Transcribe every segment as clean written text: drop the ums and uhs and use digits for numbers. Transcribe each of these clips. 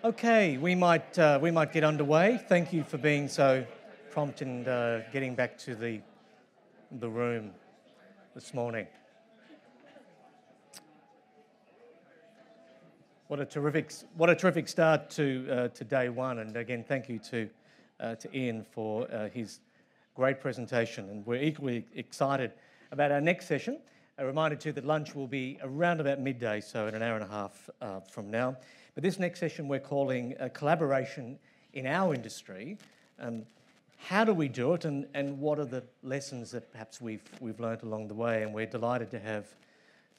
Okay, we might get underway. Thank you for being so prompt and getting back to the room this morning. What a terrific start to day one, and again, thank you to Ian for his great presentation. And we're equally excited about our next session. A reminder too that lunch will be around about midday, so in an hour and a half from now. But this next session we're calling Collaboration in Our Industry. How do we do it, and what are the lessons that perhaps we've learnt along the way? And we're delighted to have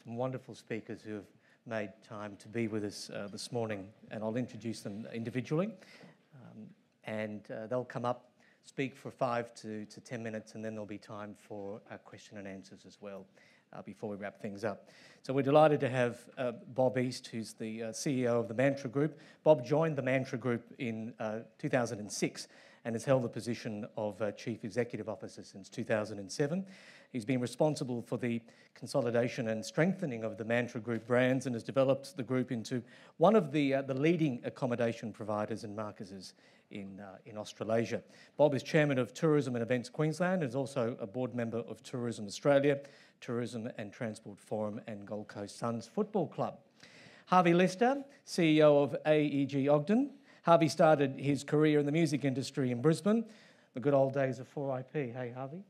some wonderful speakers who have made time to be with us this morning, and I'll introduce them individually. And they'll come up, speak for 5 to 10 minutes, and then there'll be time for question and answers as well before we wrap things up. So we're delighted to have Bob East, who's the CEO of the Mantra Group. Bob joined the Mantra Group in 2006 and has held the position of Chief Executive Officer since 2007. He's been responsible for the consolidation and strengthening of the Mantra Group brands and has developed the group into one of the leading accommodation providers and marketers in Australasia. Bob is Chairman of Tourism and Events Queensland and is also a board member of Tourism Australia, Tourism and Transport Forum and Gold Coast Suns Football Club. Harvey Lister, CEO of AEG Ogden. Harvey started his career in the music industry in Brisbane, the good old days of 4IP. Hey, Harvey?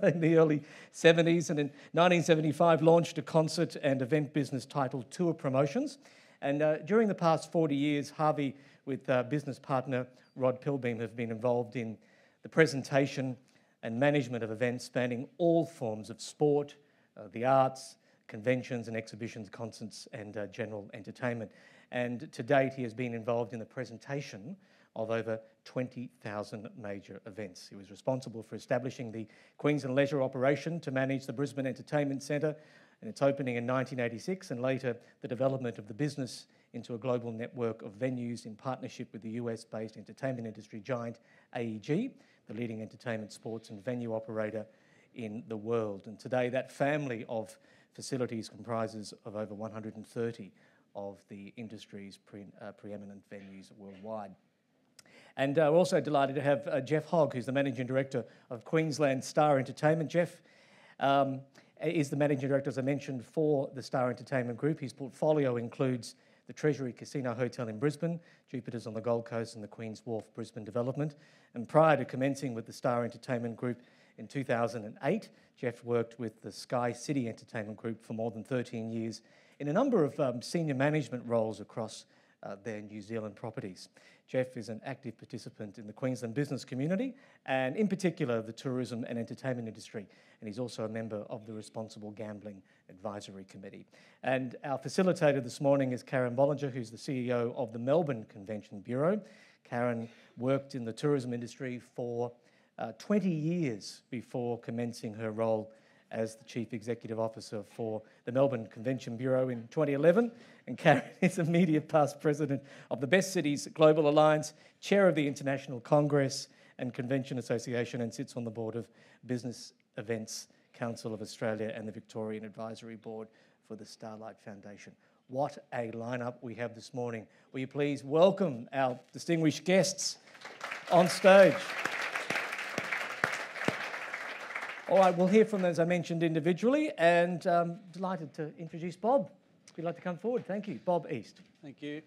In the early 70s, and in 1975 launched a concert and event business titled Tour Promotions. And during the past 40 years, Harvey, with business partner Rod Pilbeam, have been involved in the presentation and management of events spanning all forms of sport, the arts, conventions and exhibitions, concerts and general entertainment. And to date, he has been involved in the presentation of over 20,000 major events. He was responsible for establishing the Queensland Leisure operation to manage the Brisbane Entertainment Centre and its opening in 1986, and later the development of the business into a global network of venues in partnership with the US-based entertainment industry giant AEG, the leading entertainment, sports and venue operator in the world. And today that family of facilities comprises of over 130 of the industry's preeminent venues worldwide. And we're also delighted to have Geoff Hogg, who's the Managing Director of Queensland Star Entertainment. Geoff is the Managing Director, as I mentioned, for the Star Entertainment Group. His portfolio includes the Treasury Casino Hotel in Brisbane, Jupiter's on the Gold Coast and the Queen's Wharf Brisbane development. And prior to commencing with the Star Entertainment Group in 2008, Geoff worked with the Sky City Entertainment Group for more than 13 years in a number of senior management roles across their New Zealand properties. Geoff is an active participant in the Queensland business community and in particular the tourism and entertainment industry, and he's also a member of the Responsible Gambling Advisory Committee. And our facilitator this morning is Karen Bollinger, who's the CEO of the Melbourne Convention Bureau. Karen worked in the tourism industry for 20 years before commencing her role as the Chief Executive Officer for the Melbourne Convention Bureau in 2011. And Karen is immediate past President of the Best Cities Global Alliance, Chair of the International Congress and Convention Association, and sits on the board of Business Events Council of Australia and the Victorian Advisory Board for the Starlight Foundation. What a lineup we have this morning. Will you please welcome our distinguished guests on stage. All right, we'll hear from them, as I mentioned, individually, and delighted to introduce Bob. If you'd like to come forward, thank you. Bob East. Thank you.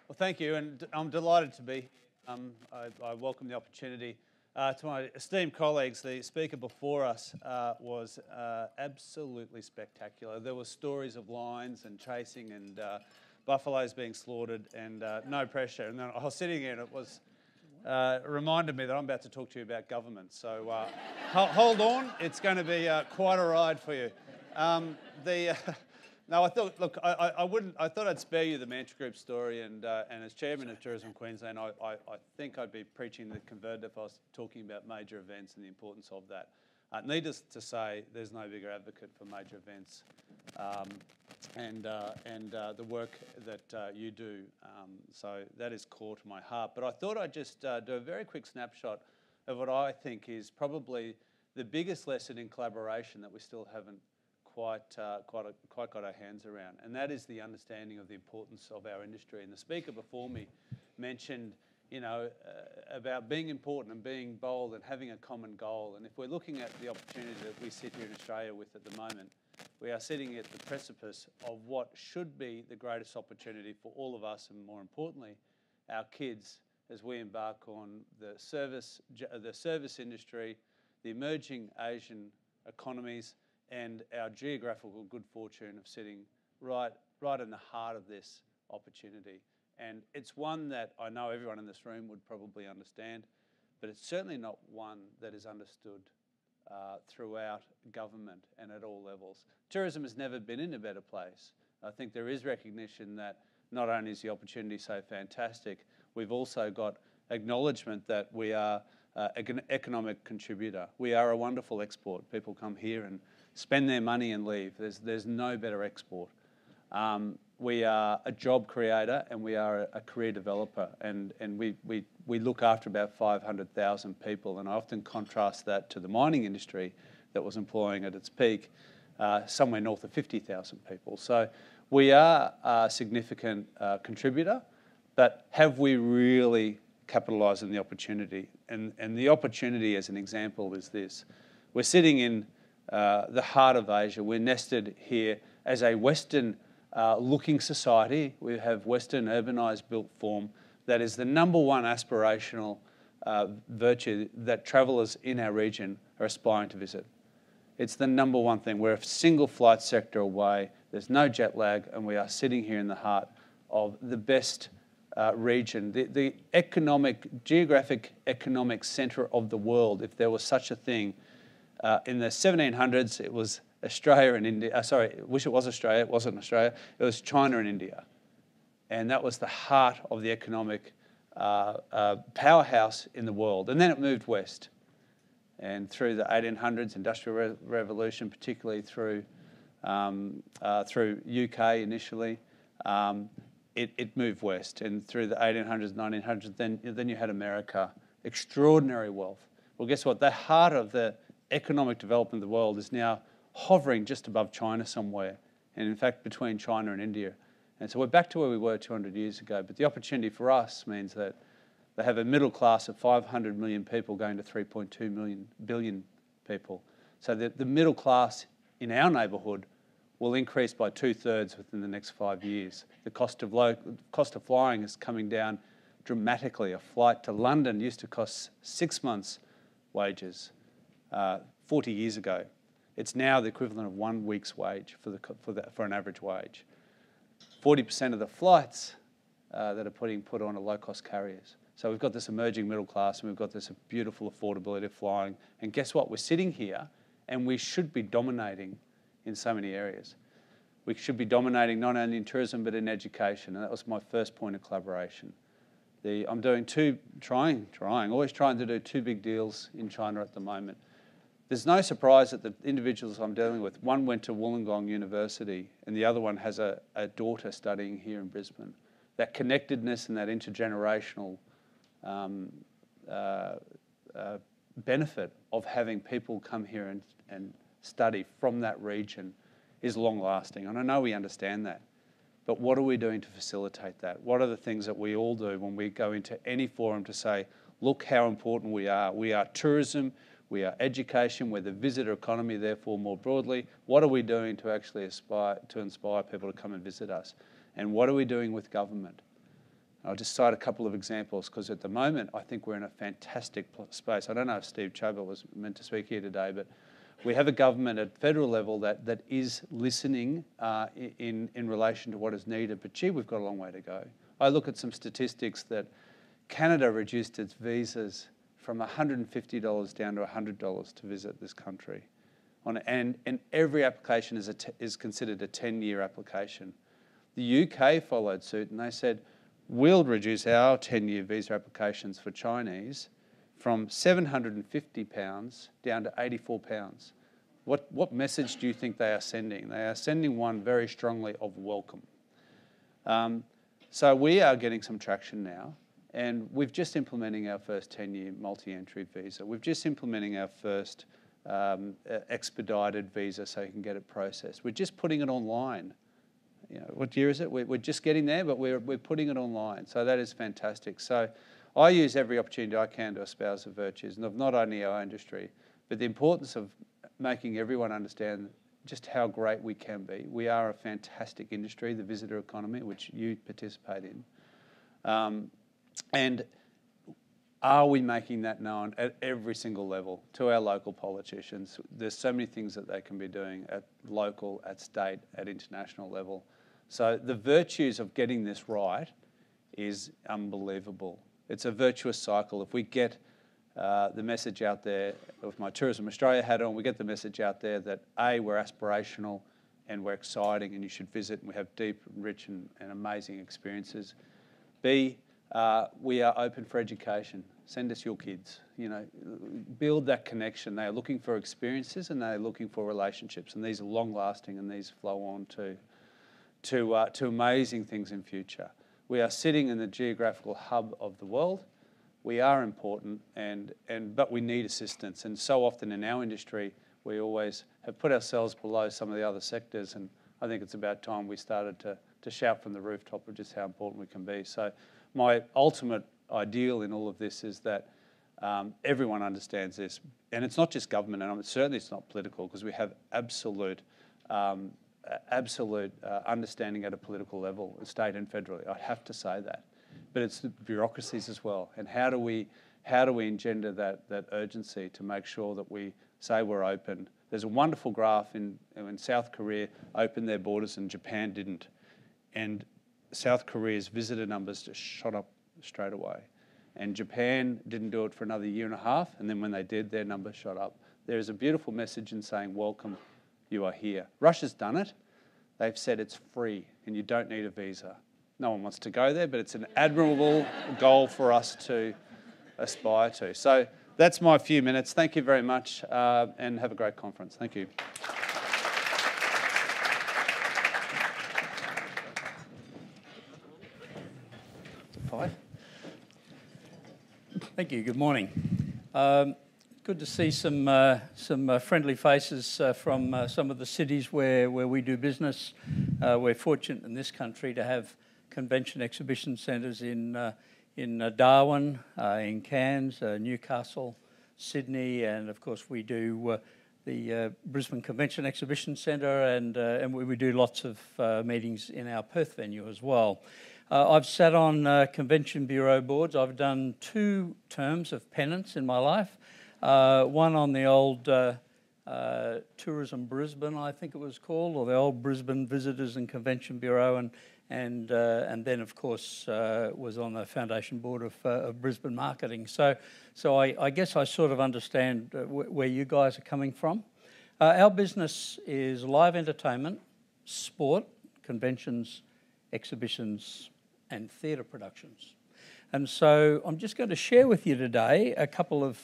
Well, thank you, and I'm delighted to be here. I welcome the opportunity. To my esteemed colleagues, the speaker before us was absolutely spectacular. There were stories of lions and chasing and buffaloes being slaughtered and no pressure. And then I was sitting here and it was... reminded me that I'm about to talk to you about government. So hold on, it's going to be quite a ride for you. No, I thought, look, I thought I'd spare you the Mantra Group story, and as Chairman of Tourism Queensland, I think I'd be preaching the converted if I was talking about major events and the importance of that. Needless to say, there's no bigger advocate for major events and the work that you do. So that is core to my heart. But I thought I'd just do a very quick snapshot of what I think is probably the biggest lesson in collaboration that we still haven't quite got our hands around, and that is the understanding of the importance of our industry. And the speaker before me mentioned, about being important and being bold and having a common goal. And if we're looking at the opportunity that we sit here in Australia with at the moment, we are sitting at the precipice of what should be the greatest opportunity for all of us, and more importantly, our kids, as we embark on the service industry, the emerging Asian economies, and our geographical good fortune of sitting right in the heart of this opportunity. And it's one that I know everyone in this room would probably understand, but it's certainly not one that is understood throughout government and at all levels. Tourism has never been in a better place. I think there is recognition that not only is the opportunity so fantastic, we've also got acknowledgement that we are an economic contributor. We are a wonderful export. People come here and spend their money and leave. There's no better export. We are a job creator, and we are a career developer, and we look after about 500,000 people, and I often contrast that to the mining industry that was employing at its peak somewhere north of 50,000 people. So we are a significant contributor, but have we really capitalised on the opportunity? And the opportunity, as an example, is this. We're sitting in the heart of Asia. We're nested here as a Western looking society. We have Western urbanised built form that is the #1 aspirational virtue that travellers in our region are aspiring to visit. It's the #1 thing. We're a single flight sector away. There's no jet lag, and we are sitting here in the heart of the best region, the geographic economic centre of the world, if there was such a thing. In the 1700s, it was Australia and India. Sorry, I wish it was Australia. It wasn't Australia. It was China and India. And that was the heart of the economic powerhouse in the world. And then it moved west. And through the 1800s, Industrial Revolution, particularly through UK initially, it moved west. And through the 1800s, 1900s, then you had America. Extraordinary wealth. Well, guess what? The heart of the economic development of the world is now hovering just above China somewhere, and in fact between China and India. And so we're back to where we were 200 years ago, but the opportunity for us means that they have a middle class of 500 million people going to 3.2 billion people. So the middle class in our neighbourhood will increase by 2/3 within the next 5 years. The cost of flying is coming down dramatically. A flight to London used to cost 6 months' wages 40 years ago. It's now the equivalent of 1 week's wage for an average wage. 40% of the flights that are put on are low-cost carriers. So we've got this emerging middle class, and we've got this beautiful affordability of flying. And guess what? We're sitting here, and we should be dominating in so many areas. We should be dominating not only in tourism, but in education. And that was my first point of collaboration. I'm doing always trying to do 2 big deals in China at the moment. There's no surprise that the individuals I'm dealing with, one went to Wollongong University and the other one has a daughter studying here in Brisbane. That connectedness and that intergenerational benefit of having people come here and study from that region is long lasting. And I know we understand that. But what are we doing to facilitate that? What are the things that we all do when we go into any forum to say, look how important we are. We are tourism, we are education, we're the visitor economy, therefore more broadly. What are we doing to actually inspire people to come and visit us? And what are we doing with government? I'll just cite a couple of examples because at the moment I think we're in a fantastic space. I don't know if Steve Chober was meant to speak here today, but we have a government at federal level that is listening in relation to what is needed, but gee, we've got a long way to go. I look at some statistics that Canada reduced its visas from $150 down to $100 to visit this country. And every application is considered a 10-year application. The UK followed suit and they said, we'll reduce our 10-year visa applications for Chinese from £750 down to £84. What message do you think they are sending? They are sending one very strongly of welcome. So we are getting some traction now, and we've just implementing our first 10-year multi-entry visa. We've just implementing our first expedited visa so you can get it processed. We're just putting it online. You know, what year is it? We're just getting there, but we're putting it online. So that is fantastic. So I use every opportunity I can to espouse the virtues, and of not only our industry, but the importance of making everyone understand just how great we can be. We are a fantastic industry, the visitor economy, which you participate in. And are we making that known at every single level to our local politicians? There's so many things that they can be doing at local, at state, at international level. So the virtues of getting this right is unbelievable. It's a virtuous cycle. If we get the message out there, with my Tourism Australia hat on, we get the message out there that A, we're aspirational and we're exciting and you should visit and we have deep, rich and amazing experiences. B, we are open for education. Send us your kids, you know, build that connection. They are looking for experiences and they are looking for relationships, and these are long lasting and these flow on to amazing things in future. We are sitting in the geographical hub of the world. We are important, but we need assistance. And so often in our industry, we always have put ourselves below some of the other sectors, and I think it's about time we started to shout from the rooftop of just how important we can be. So my ultimate ideal in all of this is that everyone understands this. And it's not just government, and certainly it's not political, because we have absolute understanding at a political level, state and federally. I have to say that. But it's the bureaucracies as well. And how do we engender that urgency to make sure that we say we're open? There's a wonderful graph in South Korea opened their borders and Japan didn't. And South Korea's visitor numbers just shot up straight away. And Japan didn't do it for another year and a half, and then when they did, their numbers shot up. There is a beautiful message in saying, welcome, you are here. Russia's done it. They've said it's free and you don't need a visa. No one wants to go there, but it's an admirable goal for us to aspire to. So that's my few minutes. Thank you very much, and have a great conference. Thank you. Thank you. Good morning. Good to see some friendly faces from some of the cities where we do business. We're fortunate in this country to have convention exhibition centres in Darwin, in Cairns, Newcastle, Sydney, and of course we do the Brisbane Convention Exhibition Centre, and we do lots of meetings in our Perth venue as well. I've sat on Convention Bureau boards. I've done 2 terms of penance in my life. One on the old Tourism Brisbane, I think it was called, or the old Brisbane Visitors and Convention Bureau, and then of course was on the foundation board of Brisbane Marketing. So I guess I sort of understand where you guys are coming from. Our business is live entertainment, sport, conventions, exhibitions, and theatre productions. And so I'm just going to share with you today a couple of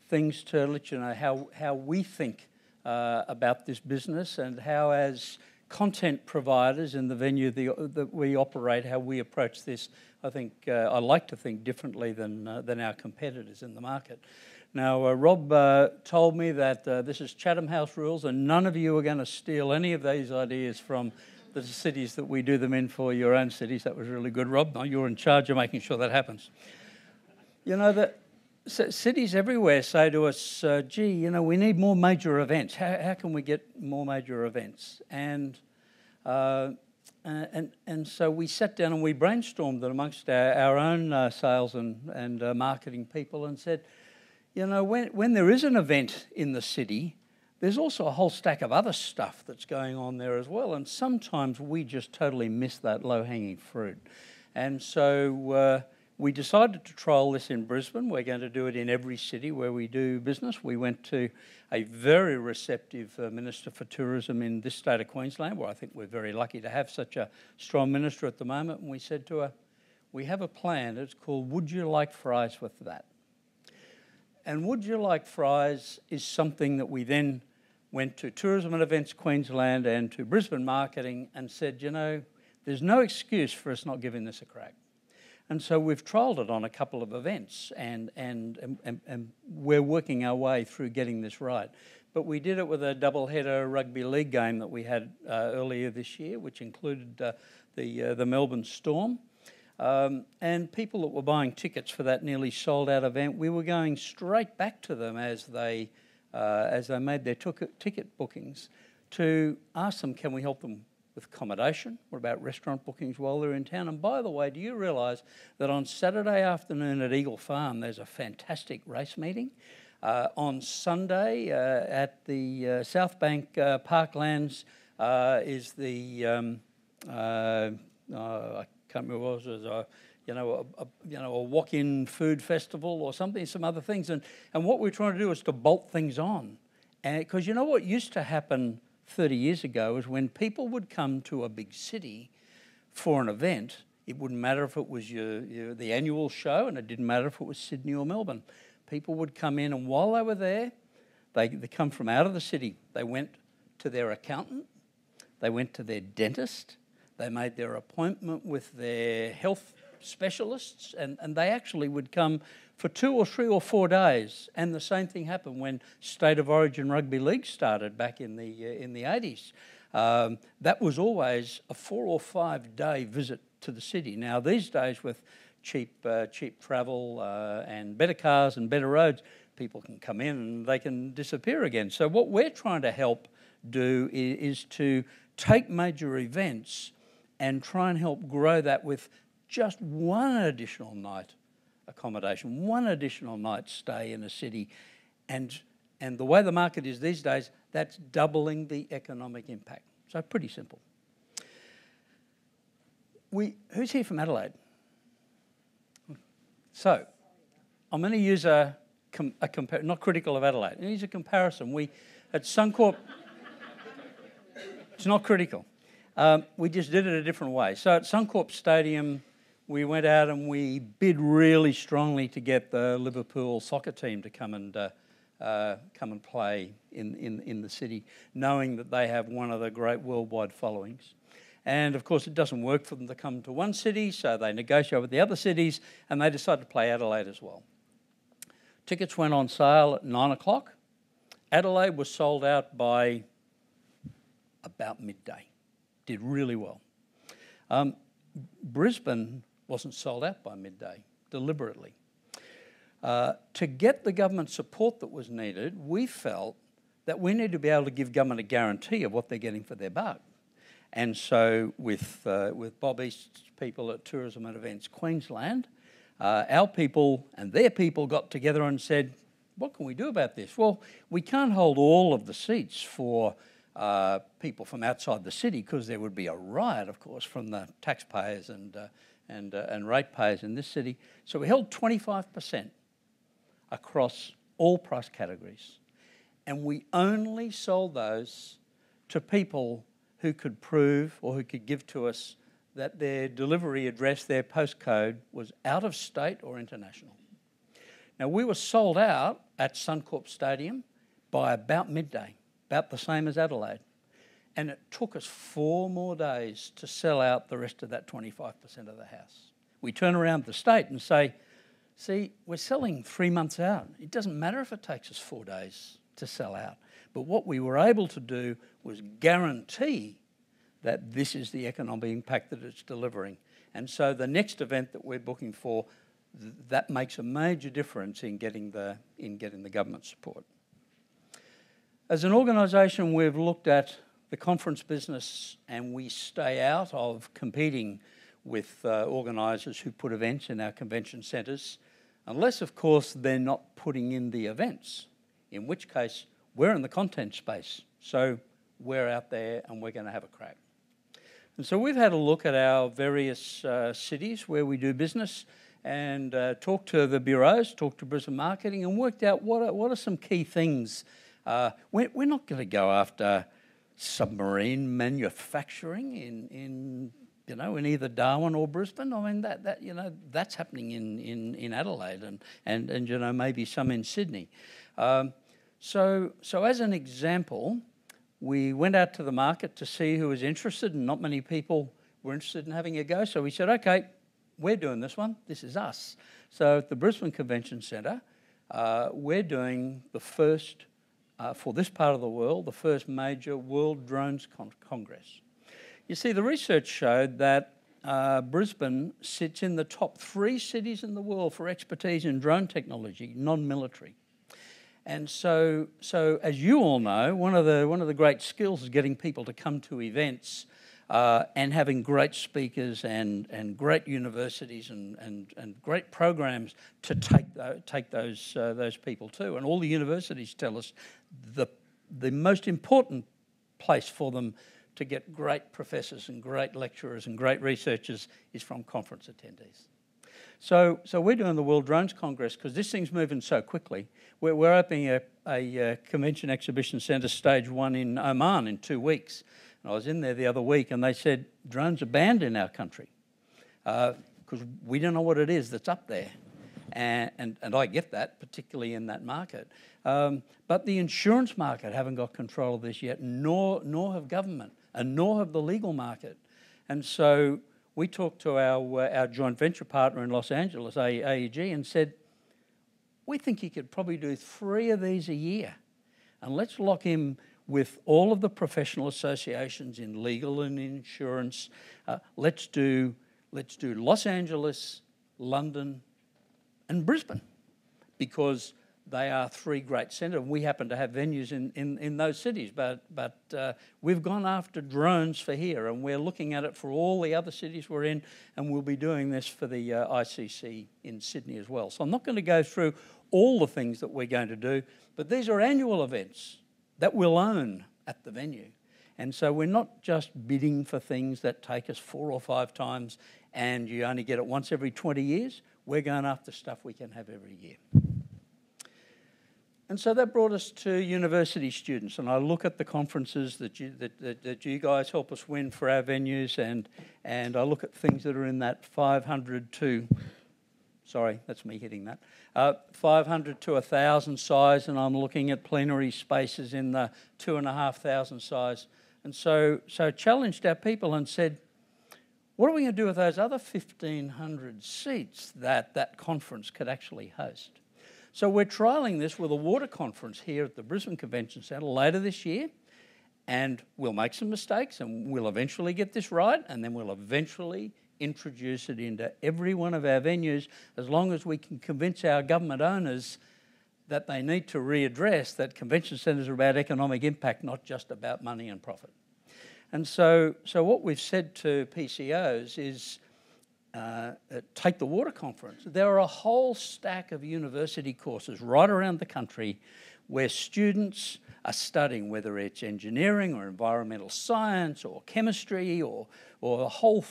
things to let you know how we think about this business, and how, as content providers in the venue that we operate, how we approach this. I think I like to think differently than our competitors in the market. Now, Rob told me that this is Chatham House rules, and none of you are going to steal any of these ideas from the cities that we do them in for your own cities. That was really good, Rob. You're in charge of making sure that happens. You know, that cities everywhere say to us, gee, you know, we need more major events. How can we get more major events? And so we sat down and we brainstormed it amongst our own sales and marketing people, and said, you know, when there is an event in the city, there's also a whole stack of other stuff that's going on there as well, and sometimes we just totally miss that low-hanging fruit. And so we decided to trial this in Brisbane. We're going to do it in every city where we do business. We went to a very receptive Minister for Tourism in this state of Queensland, where I think we're very lucky to have such a strong minister at the moment, and we said to her, we have a plan. It's called Would You Like Fries with That? And Would You Like Fries is something that we then went to Tourism and Events Queensland and to Brisbane Marketing and said, you know, there's no excuse for us not giving this a crack. And so we've trialled it on a couple of events, and we're working our way through getting this right. But we did it with a double-header rugby league game that we had earlier this year, which included the Melbourne Storm. And people that were buying tickets for that nearly sold-out event, we were going straight back to them as they made their ticket bookings to ask them, can we help them with accommodation? What about restaurant bookings while they're in town? And by the way, do you realise that on Saturday afternoon at Eagle Farm there's a fantastic race meeting? On Sunday at the South Bank Parklands is the I can't remember what it was, a walk-in food festival or something, some other things, and what we're trying to do is to bolt things on, because you know what used to happen 30 years ago is when people would come to a big city for an event, it wouldn't matter if it was the annual show, and it didn't matter if it was Sydney or Melbourne. People would come in, and while they were there, they come from out of the city. They went to their accountant, they went to their dentist, they made their appointment with their health specialists, and they actually would come for 2 or 3 or 4 days. And the same thing happened when State of Origin Rugby League started back in the 80s. That was always a 4 or 5 day visit to the city. Now these days, with cheap travel and better cars and better roads, people can come in and they can disappear again. So what we're trying to help do is to take major events and try and help grow that with just one additional night accommodation, one additional night stay in a city. And the way the market is these days, that's doubling the economic impact. So pretty simple. Who's here from Adelaide? So I'm going to use a not critical of Adelaide. I'm going to use a comparison. We at Suncorp, it's not critical. We just did it a different way. So at Suncorp Stadium, we went out and we bid really strongly to get the Liverpool soccer team to come and play in the city, knowing that they have one of the great worldwide followings. And of course, it doesn't work for them to come to one city, so they negotiate with the other cities, and they decided to play Adelaide as well. Tickets went on sale at 9 o'clock. Adelaide was sold out by about midday. Did really well. Brisbane wasn't sold out by midday, deliberately. To get the government support that was needed, we felt that we need to be able to give government a guarantee of what they're getting for their buck. And so with Bob East's people at Tourism and Events Queensland, our people and their people got together and said, what can we do about this? Well, we can't hold all of the seats for people from outside the city, because there would be a riot, of course, from the taxpayers and ratepayers in this city. So we held 25% across all price categories. And we only sold those to people who could prove or who could give to us that their delivery address, their postcode, was out of state or international. Now, we were sold out at Suncorp Stadium by about midday, about the same as Adelaide. And it took us 4 more days to sell out the rest of that 25% of the house. We turn around the state and say, see, we're selling 3 months out. It doesn't matter if it takes us 4 days to sell out. But what we were able to do was guarantee that this is the economic impact that it's delivering. And so the next event that we're booking for, that makes a major difference in getting the government support. As an organisation, we've looked at the conference business, and we stay out of competing with organisers who put events in our convention centres, unless, of course, they're not putting in the events, in which case we're in the content space. So we're out there and we're going to have a crack. And so we've had a look at our various cities where we do business, and talked to the Bureaux, talked to Brisbane Marketing, and worked out what are some key things. We're not going to go after submarine manufacturing in either Darwin or Brisbane. I mean that's happening in Adelaide and maybe some in Sydney. So as an example, we went out to the market to see who was interested, and not many people were interested in having a go. So we said, okay, we're doing this one. This is us. So at the Brisbane Convention Centre, we're doing the first, for this part of the world, the first major World Drones Congress. You see, the research showed that Brisbane sits in the top 3 cities in the world for expertise in drone technology, non-military. And so as you all know, one of the great skills is getting people to come to events and having great speakers and great universities and great programs to take those people to. And all the universities tell us the most important place for them to get great professors and great lecturers and great researchers is from conference attendees. So we're doing the World Drones Congress because this thing's moving so quickly. We're opening a convention exhibition centre stage 1 in Oman in 2 weeks. And I was in there the other week and they said drones are banned in our country because we don't know what it is that's up there. And I get that, particularly in that market. But the insurance market haven't got control of this yet, nor have government, and nor have the legal market. And so we talked to our joint venture partner in Los Angeles, AEG, and said, we think he could probably do 3 of these a year. And let's lock him with all of the professional associations in legal and insurance. Let's do Los Angeles, London, and Brisbane, because they are 3 great centres. We happen to have venues in those cities, but we've gone after drones for here, and we're looking at it for all the other cities we're in, and we'll be doing this for the ICC in Sydney as well. So I'm not going to go through all the things that we're going to do, but these are annual events that we'll own at the venue. And so we're not just bidding for things that take us 4 or 5 times and you only get it once every 20 years. We're going after stuff we can have every year. And so that brought us to university students. And I look at the conferences that you guys help us win for our venues, and I look at things that are in that 500 to, sorry, that's me hitting that, 500 to 1,000 size, and I'm looking at plenary spaces in the 2,500 size. And so challenged our people and said, what are we going to do with those other 1,500 seats that conference could actually host? So we're trialling this with a water conference here at the Brisbane Convention Centre later this year, and we'll make some mistakes and we'll eventually get this right, and then we'll eventually introduce it into every one of our venues, as long as we can convince our government owners that they need to readdress that convention centres are about economic impact, not just about money and profit. And so what we've said to PCOs is, take the water conference. There are a whole stack of university courses right around the country where students are studying, whether it's engineering or environmental science or chemistry or a whole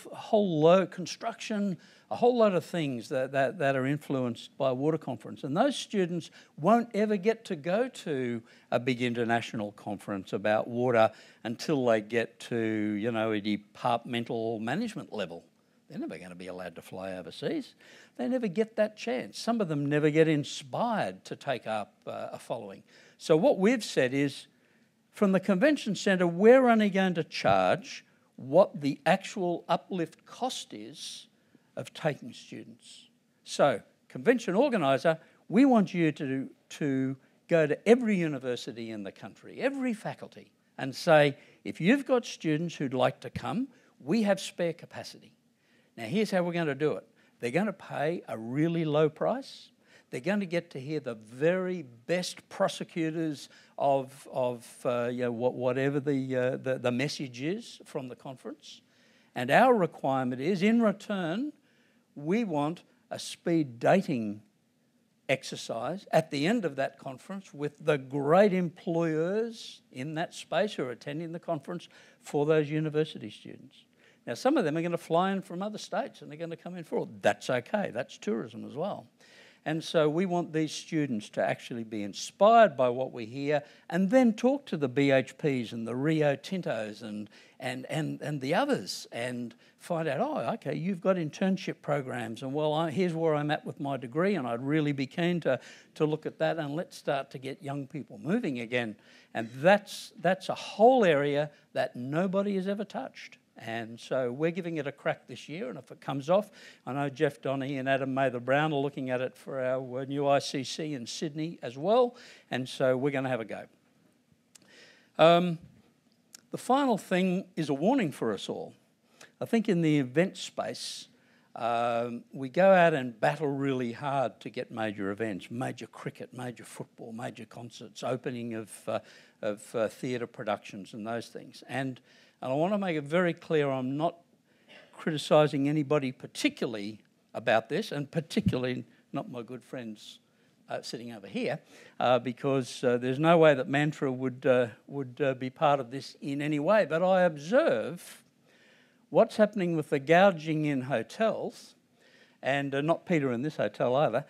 load, construction, a whole lot of things that are influenced by water conference. And those students won't ever get to go to a big international conference about water until they get to, a departmental management level. They're never going to be allowed to fly overseas. They never get that chance. Some of them never get inspired to take up a following. So what we've said is, from the convention centre, we're only going to charge what the actual uplift cost is of taking students. So, convention organiser, we want you to go to every university in the country, every faculty, and say, if you've got students who'd like to come, we have spare capacity. Now, here's how we're going to do it. They're going to pay a really low price. They're going to get to hear the very best prosecutors of whatever the message is from the conference. And our requirement is, in return, we want a speed dating exercise at the end of that conference with the great employers in that space who are attending the conference for those university students. Now, some of them are going to fly in from other states and they're going to come in for it. That's okay. That's tourism as well. And so we want these students to actually be inspired by what we hear and then talk to the BHPs and the Rio Tintos and the others and find out, oh, okay, you've got internship programs and, well, here's where I'm at with my degree and I'd really be keen to look at that, and let's start to get young people moving again. And that's a whole area that nobody has ever touched. And so we're giving it a crack this year, and if it comes off, I know Geoff Donaghy and Adam Mather-Brown are looking at it for our new ICC in Sydney as well, and so we're going to have a go. The final thing is a warning for us all. I think in the event space, we go out and battle really hard to get major events, major cricket, major football, major concerts, opening of theatre productions and those things. And I want to make it very clear, I'm not criticising anybody particularly about this, and particularly not my good friends sitting over here, because there's no way that Mantra would be part of this in any way. But I observe what's happening with the gouging in hotels, and not Peter in this hotel either,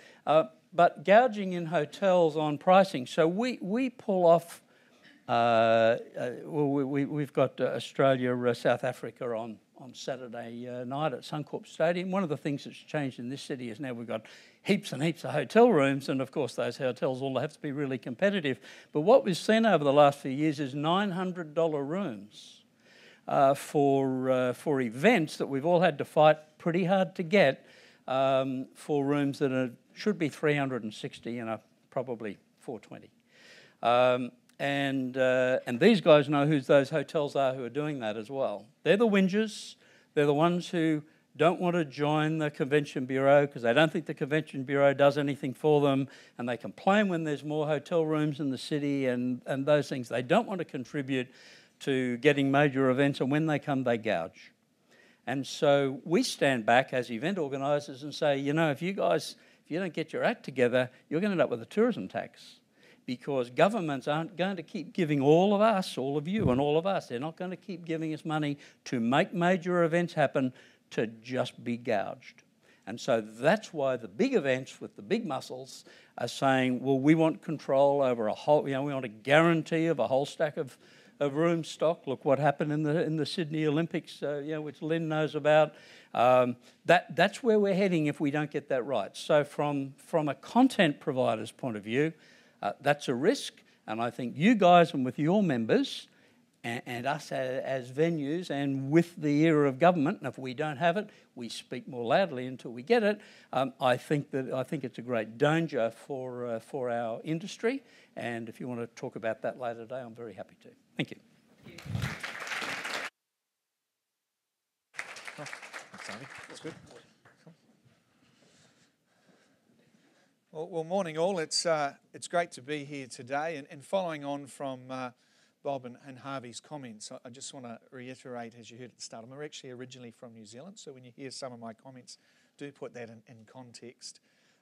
but gouging in hotels on pricing. So we pull off, we've got Australia, South Africa on Saturday night at Suncorp Stadium. One of the things that's changed in this city is now we've got heaps and heaps of hotel rooms, and of course those hotels all have to be really competitive. But what we've seen over the last few years is $900 rooms for events that we've all had to fight pretty hard to get, for rooms that should be $360 and are probably $420. And these guys know who those hotels are who are doing that as well. They're the whingers. They're the ones who don't want to join the Convention Bureau because they don't think the Convention Bureau does anything for them, and they complain when there's more hotel rooms in the city and those things. They don't want to contribute to getting major events, and when they come, they gouge. And so we stand back as event organisers and say, you know, if you don't get your act together, you're going to end up with a tourism tax. Because governments aren't going to keep giving all of us, all of you and all of us, they're not going to keep giving us money to make major events happen to just be gouged. And so that's why the big events with the big muscles are saying, well, we want control over a whole, we want a guarantee of a whole stack of room stock. Look what happened in the Sydney Olympics, which Lynn knows about. That's where we're heading if we don't get that right. So from a content provider's point of view, that's a risk, and I think you guys and with your members and us as venues and with the ear of government, and if we don't have it, we speak more loudly until we get it. I think it's a great danger for our industry, and if you want to talk about that later today, I'm very happy to. Thank you. Oh, thanks, Harvey. That's good. Well, morning all. It's great to be here today, and following on from Bob and Harvey's comments, I just want to reiterate, as you heard at the start, I'm actually originally from New Zealand, so when you hear some of my comments, do put that in context.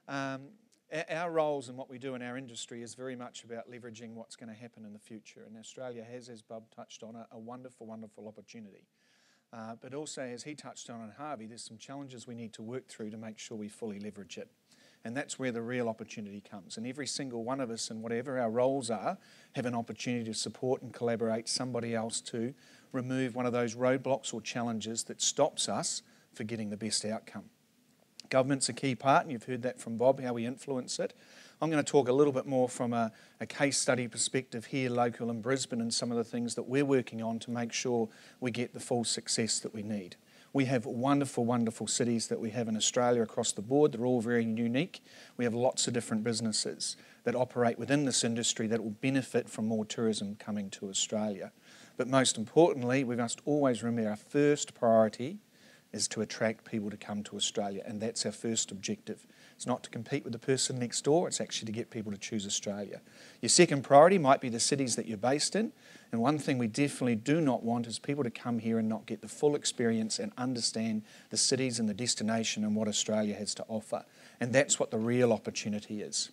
Our roles and what we do in our industry is very much about leveraging what's going to happen in the future, and Australia has, as Bob touched on, a wonderful, wonderful opportunity. But also, as he touched on and Harvey, there's some challenges we need to work through to make sure we fully leverage it. And that's where the real opportunity comes. And every single one of us, and whatever our roles are, have an opportunity to support and collaborate somebody else to remove one of those roadblocks or challenges that stops us for getting the best outcome. Government's a key part, and you've heard that from Bob, how we influence it. I'm going to talk a little bit more from a case study perspective here local in Brisbane and some of the things that we're working on to make sure we get the full success that we need. We have wonderful, wonderful cities that we have in Australia across the board. They're all very unique. We have lots of different businesses that operate within this industry that will benefit from more tourism coming to Australia. But most importantly, we must always remember our first priority is to attract people to come to Australia, and that's our first objective. It's not to compete with the person next door, it's actually to get people to choose Australia. Your second priority might be the cities that you're based in, and one thing we definitely do not want is people to come here and not get the full experience and understand the cities and the destination and what Australia has to offer. And that's what the real opportunity is.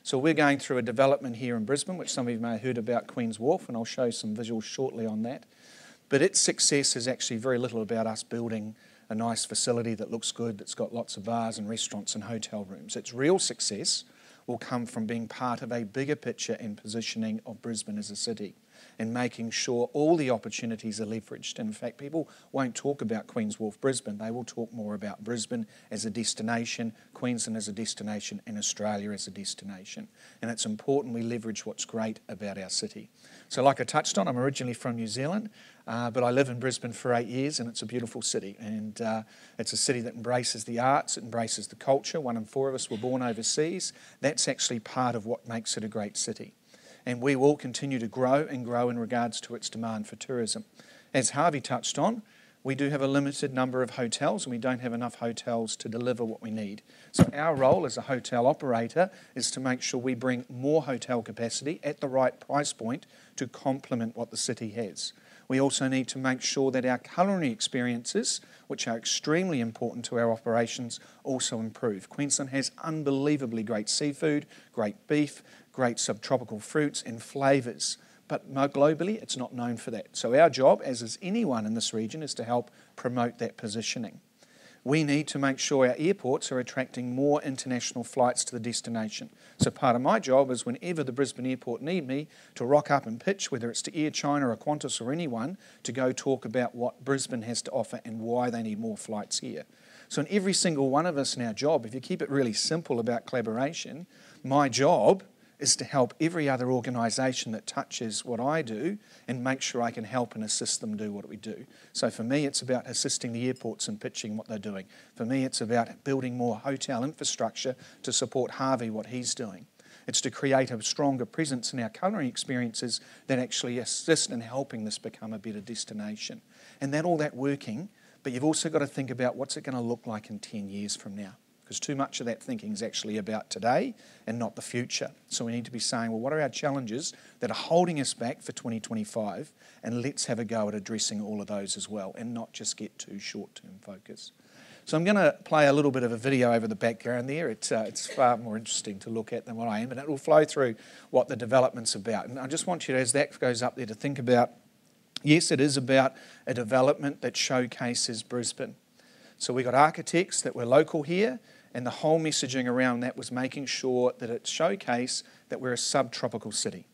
So we're going through a development here in Brisbane, which some of you may have heard about, Queen's Wharf, and I'll show you some visuals shortly on that. But its success is actually very little about us building a nice facility that looks good, that's got lots of bars and restaurants and hotel rooms. Its real success will come from being part of a bigger picture and positioning of Brisbane as a city and making sure all the opportunities are leveraged. And in fact, people won't talk about Queen's Wharf Brisbane, they will talk more about Brisbane as a destination, Queensland as a destination, and Australia as a destination. And it's important we leverage what's great about our city. So like I touched on, I'm originally from New Zealand. But I live in Brisbane for 8 years, and it's a beautiful city. And it's a city that embraces the arts, it embraces the culture. 1 in 4 of us were born overseas. That's actually part of what makes it a great city. And we will continue to grow and grow in regards to its demand for tourism. As Harvey touched on, we do have a limited number of hotels, and we don't have enough hotels to deliver what we need. So our role as a hotel operator is to make sure we bring more hotel capacity at the right price point to complement what the city has. We also need to make sure that our culinary experiences, which are extremely important to our operations, also improve. Queensland has unbelievably great seafood, great beef, great subtropical fruits and flavours. But globally, it's not known for that. So our job, as is anyone in this region, is to help promote that positioning. We need to make sure our airports are attracting more international flights to the destination. So part of my job is whenever the Brisbane airport need me to rock up and pitch, whether it's to Air China or Qantas or anyone, to go talk about what Brisbane has to offer and why they need more flights here. So in every single one of us in our job, if you keep it really simple about collaboration, my job is to help every other organisation that touches what I do and make sure I can help and assist them do what we do. So for me, it's about assisting the airports and pitching what they're doing. For me, it's about building more hotel infrastructure to support Harvey, what he's doing. It's to create a stronger presence in our culinary experiences that actually assist in helping this become a better destination. And all that working, but you've also got to think about what's it going to look like in 10 years from now. Because too much of that thinking is actually about today and not the future. So we need to be saying, well, what are our challenges that are holding us back for 2025? And let's have a go at addressing all of those as well and not just get too short-term focused. So I'm going to play a little bit of a video over the background there. It's far more interesting to look at than what I am, and it will flow through what the development's about. And I just want you, as that goes up there, to think about, yes, it is about a development that showcases Brisbane. So we got architects that were local here, and the whole messaging around that was making sure that it showcased that we're a subtropical city.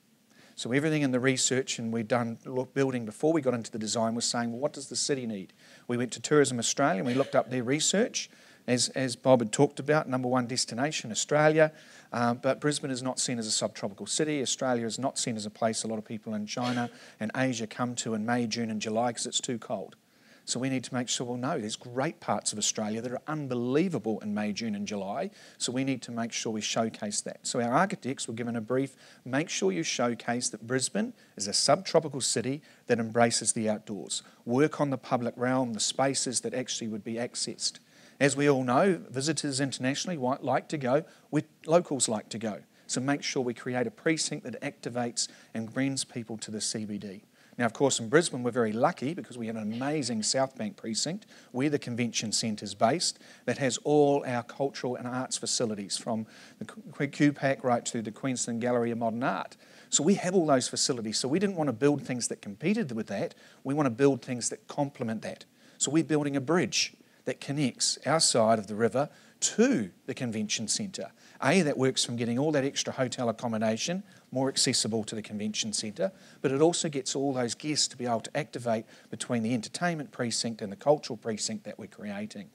So everything in the research, and we'd done building before we got into the design, was saying, well, what does the city need? We went to Tourism Australia and we looked up their research. As Bob had talked about, #1 destination, Australia. But Brisbane is not seen as a subtropical city. Australia is not seen as a place a lot of people in China and Asia come to in May, June and July because it's too cold. So we need to make sure, well, no, there's great parts of Australia that are unbelievable in May, June and July. So we need to make sure we showcase that. So our architects were given a brief, make sure you showcase that Brisbane is a subtropical city that embraces the outdoors. Work on the public realm, the spaces that actually would be accessed. As we all know, visitors internationally like to go where locals like to go. So make sure we create a precinct that activates and brings people to the CBD. Now, of course, in Brisbane, we're very lucky because we have an amazing South Bank precinct where the convention centre is based that has all our cultural and arts facilities from the QPAC right to the Queensland Gallery of Modern Art. So we have all those facilities. So we didn't want to build things that competed with that. We want to build things that complement that. So we're building a bridge that connects our side of the river to the convention centre. That works from getting all that extra hotel accommodation more accessible to the convention centre, but it also gets all those guests to be able to activate between the entertainment precinct and the cultural precinct that we're creating.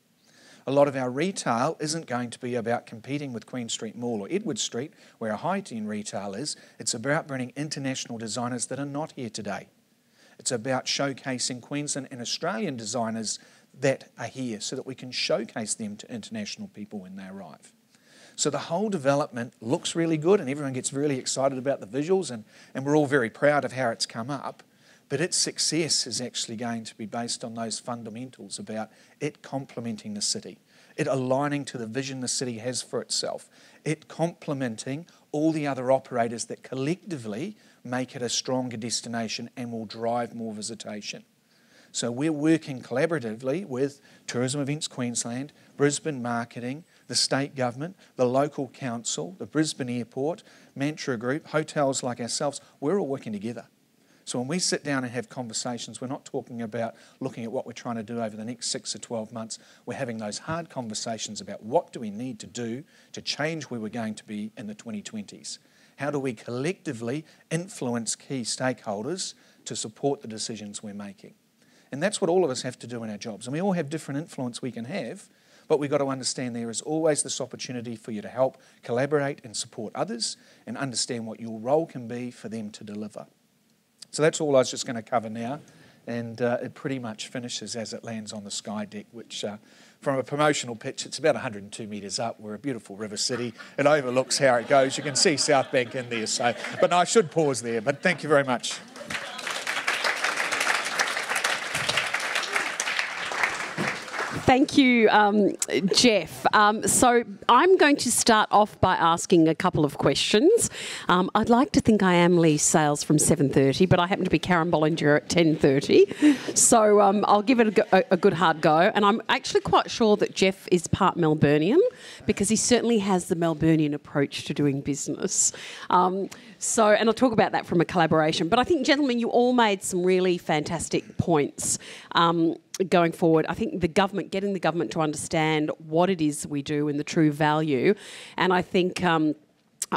A lot of our retail isn't going to be about competing with Queen Street Mall or Edward Street, where our high-end retail is. It's about bringing international designers that are not here today. It's about showcasing Queensland and Australian designers that are here so that we can showcase them to international people when they arrive. So the whole development looks really good and everyone gets really excited about the visuals and we're all very proud of how it's come up. But its success is actually going to be based on those fundamentals about it complementing the city, it aligning to the vision the city has for itself, it complementing all the other operators that collectively make it a stronger destination and will drive more visitation. So we're working collaboratively with Tourism Events Queensland, Brisbane Marketing, the state government, the local council, the Brisbane Airport, Mantra Group, hotels like ourselves. We're all working together. So when we sit down and have conversations, we're not talking about looking at what we're trying to do over the next 6 or 12 months. We're having those hard conversations about what do we need to do to change where we're going to be in the 2020s. How do we collectively influence key stakeholders to support the decisions we're making? And that's what all of us have to do in our jobs. And we all have different influence we can have, but we've got to understand there is always this opportunity for you to help collaborate and support others and understand what your role can be for them to deliver. So that's all I was just going to cover now. and it pretty much finishes as it lands on the sky deck, which from a promotional pitch, it's about 102 metres up. We're a beautiful river city. It overlooks how it goes. You can see South Bank in there. So, but no, I should pause there. But thank you very much. Thank you, Geoff. So I'm going to start off by asking a couple of questions. I'd like to think I am Lee Sales from 7:30, but I happen to be Karen Bollinger at 10:30. So I'll give it a good hard go. And I'm actually quite sure that Geoff is part Melburnian, because he certainly has the Melburnian approach to doing business. And I'll talk about that from a collaboration. But I think, gentlemen, you all made some really fantastic points going forward. I think getting the government to understand what it is we do and the true value. And I think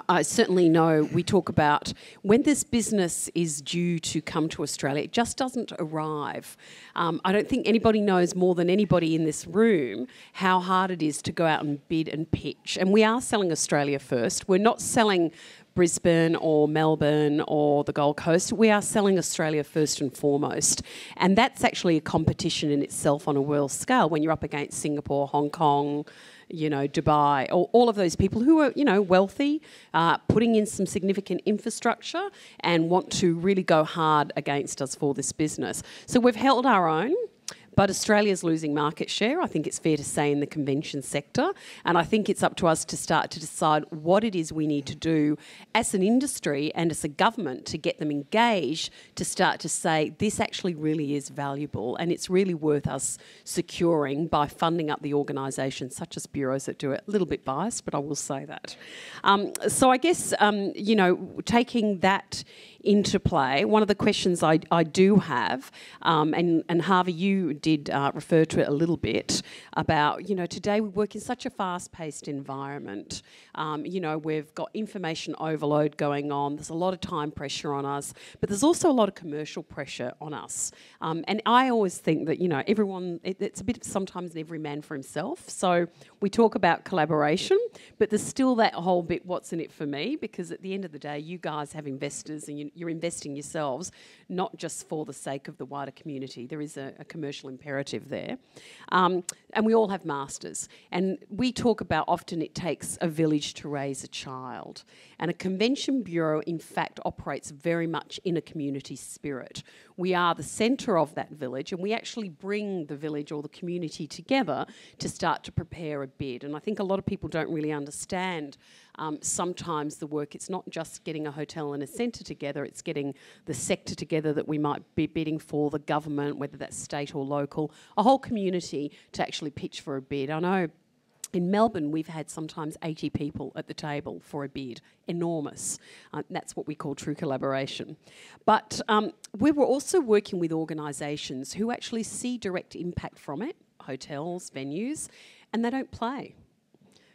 I certainly know we talk about when this business is due to come to Australia, it just doesn't arrive. I don't think anybody knows more than anybody in this room how hard it is to go out and bid and pitch. And we are selling Australia first. We're not selling Brisbane or Melbourne or the Gold Coast. We are selling Australia first and foremost. And that's actually a competition in itself on a world scale when you're up against Singapore, Hong Kong, Dubai, all of those people who are, wealthy, putting in some significant infrastructure and want to really go hard against us for this business. So we've held our own. But Australia's losing market share, I think it's fair to say, in the convention sector. And I think it's up to us to start to decide what it is we need to do as an industry and as a government to get them engaged, to start to say this actually really is valuable and it's really worth us securing by funding up the organisations such as Bureaux that do it. A little bit biased, but I will say that. So I guess, taking that into play, one of the questions I do have, and Harvey, you did refer to it a little bit, about, today we work in such a fast-paced environment. We've got information overload going on. There's a lot of time pressure on us, but there's also a lot of commercial pressure on us. And I always think that, everyone, it's a bit of sometimes an every man for himself. So we talk about collaboration, but there's still that whole bit, what's in it for me? Because at the end of the day, you guys have investors and you're investing yourselves, not just for the sake of the wider community. There is a commercial imperative there. And we all have masters. And we talk about often it takes a village to raise a child. And a convention bureau, in fact, operates very much in a community spirit. We are the centre of that village, and we actually bring the village or the community together to start to prepare a bid. And I think a lot of people don't really understand sometimes the work. It's not just getting a hotel and a centre together, it's getting the sector together that we might be bidding for, the government, whether that's state or local, a whole community to actually pitch for a bid. I know in Melbourne, we've had sometimes 80 people at the table for a bid. Enormous. That's what we call true collaboration. But we were also working with organisations who actually see direct impact from it, hotels, venues, and they don't play.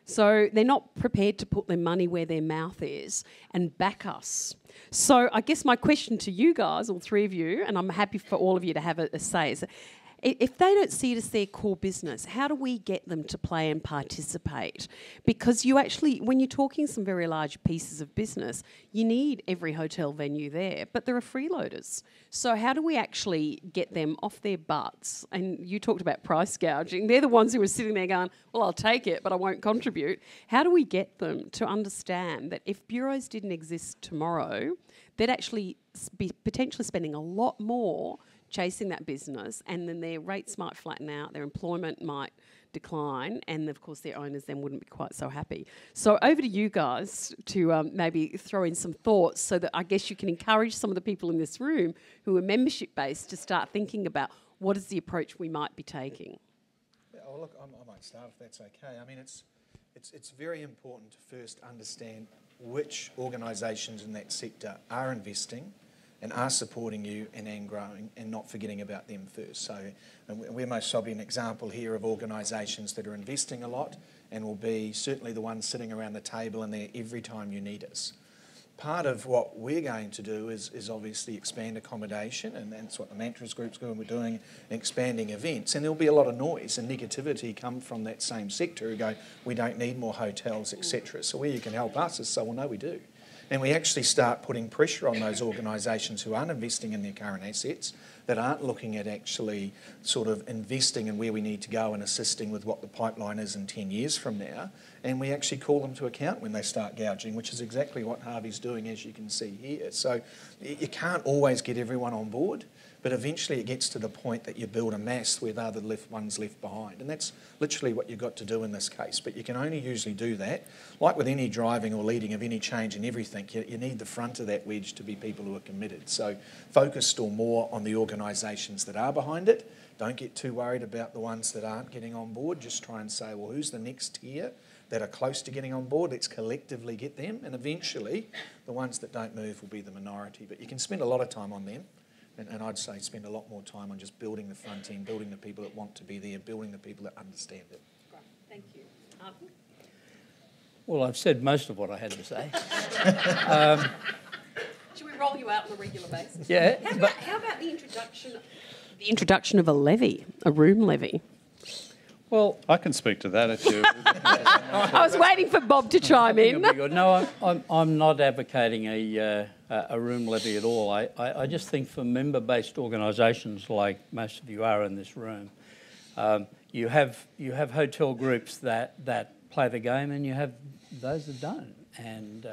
So they're not prepared to put their money where their mouth is and back us. So I guess my question to you guys, all three of you, and I'm happy for all of you to have a say, is if they don't see it as their core business, how do we get them to play and participate? Because you actually, when you're talking some very large pieces of business, you need every hotel venue there, but there are freeloaders. So how do we actually get them off their butts? And you talked about price gouging. They're the ones who are sitting there going, well, I'll take it, but I won't contribute. How do we get them to understand that if bureaus didn't exist tomorrow, they'd actually be potentially spending a lot more chasing that business, and then their rates might flatten out, their employment might decline, and of course their owners then wouldn't be quite so happy. So over to you guys to maybe throw in some thoughts so that I guess you can encourage some of the people in this room who are membership-based to start thinking about what is the approach we might be taking. Yeah, well, look, I might start if that's okay. I mean, it's very important to first understand which organisations in that sector are investing and are supporting you and growing, and not forgetting about them first. So we're most probably an example here of organisations that are investing a lot and will be certainly the ones sitting around the table and there every time you need us. Part of what we're going to do is obviously expand accommodation, and that's what the Mantras Group's doing. We're doing expanding events, and there'll be a lot of noise and negativity come from that same sector who go, we don't need more hotels, etc. So where you can help us is so we'll know we do. And we actually start putting pressure on those organisations who aren't investing in their current assets, that aren't looking at actually sort of investing in where we need to go and assisting with what the pipeline is in 10 years from now. And we actually call them to account when they start gouging, which is exactly what Harvey's doing, as you can see here. So you can't always get everyone on board, but eventually it gets to the point that you build a mass where they're the ones left behind. And that's literally what you've got to do in this case. But you can only usually do that. Like with any driving or leading of any change in everything, you need the front of that wedge to be people who are committed. So focus still more on the organisations that are behind it. Don't get too worried about the ones that aren't getting on board. Just try and say, well, who's the next tier that are close to getting on board? Let's collectively get them. And eventually, the ones that don't move will be the minority. But you can spend a lot of time on them. And I'd say spend a lot more time on just building the front end, building the people that want to be there, building the people that understand it. Great, thank you. Harvey? Well, I've said most of what I had to say. Should we roll you out on a regular basis? Yeah. How about the introduction of a levy, a room levy? Well, I can speak to that if you... I was waiting for Bob to chime in. No, I'm not advocating a room levy at all. I just think for member-based organisations like most of you are in this room, you have hotel groups that play the game, and you have those that don't, and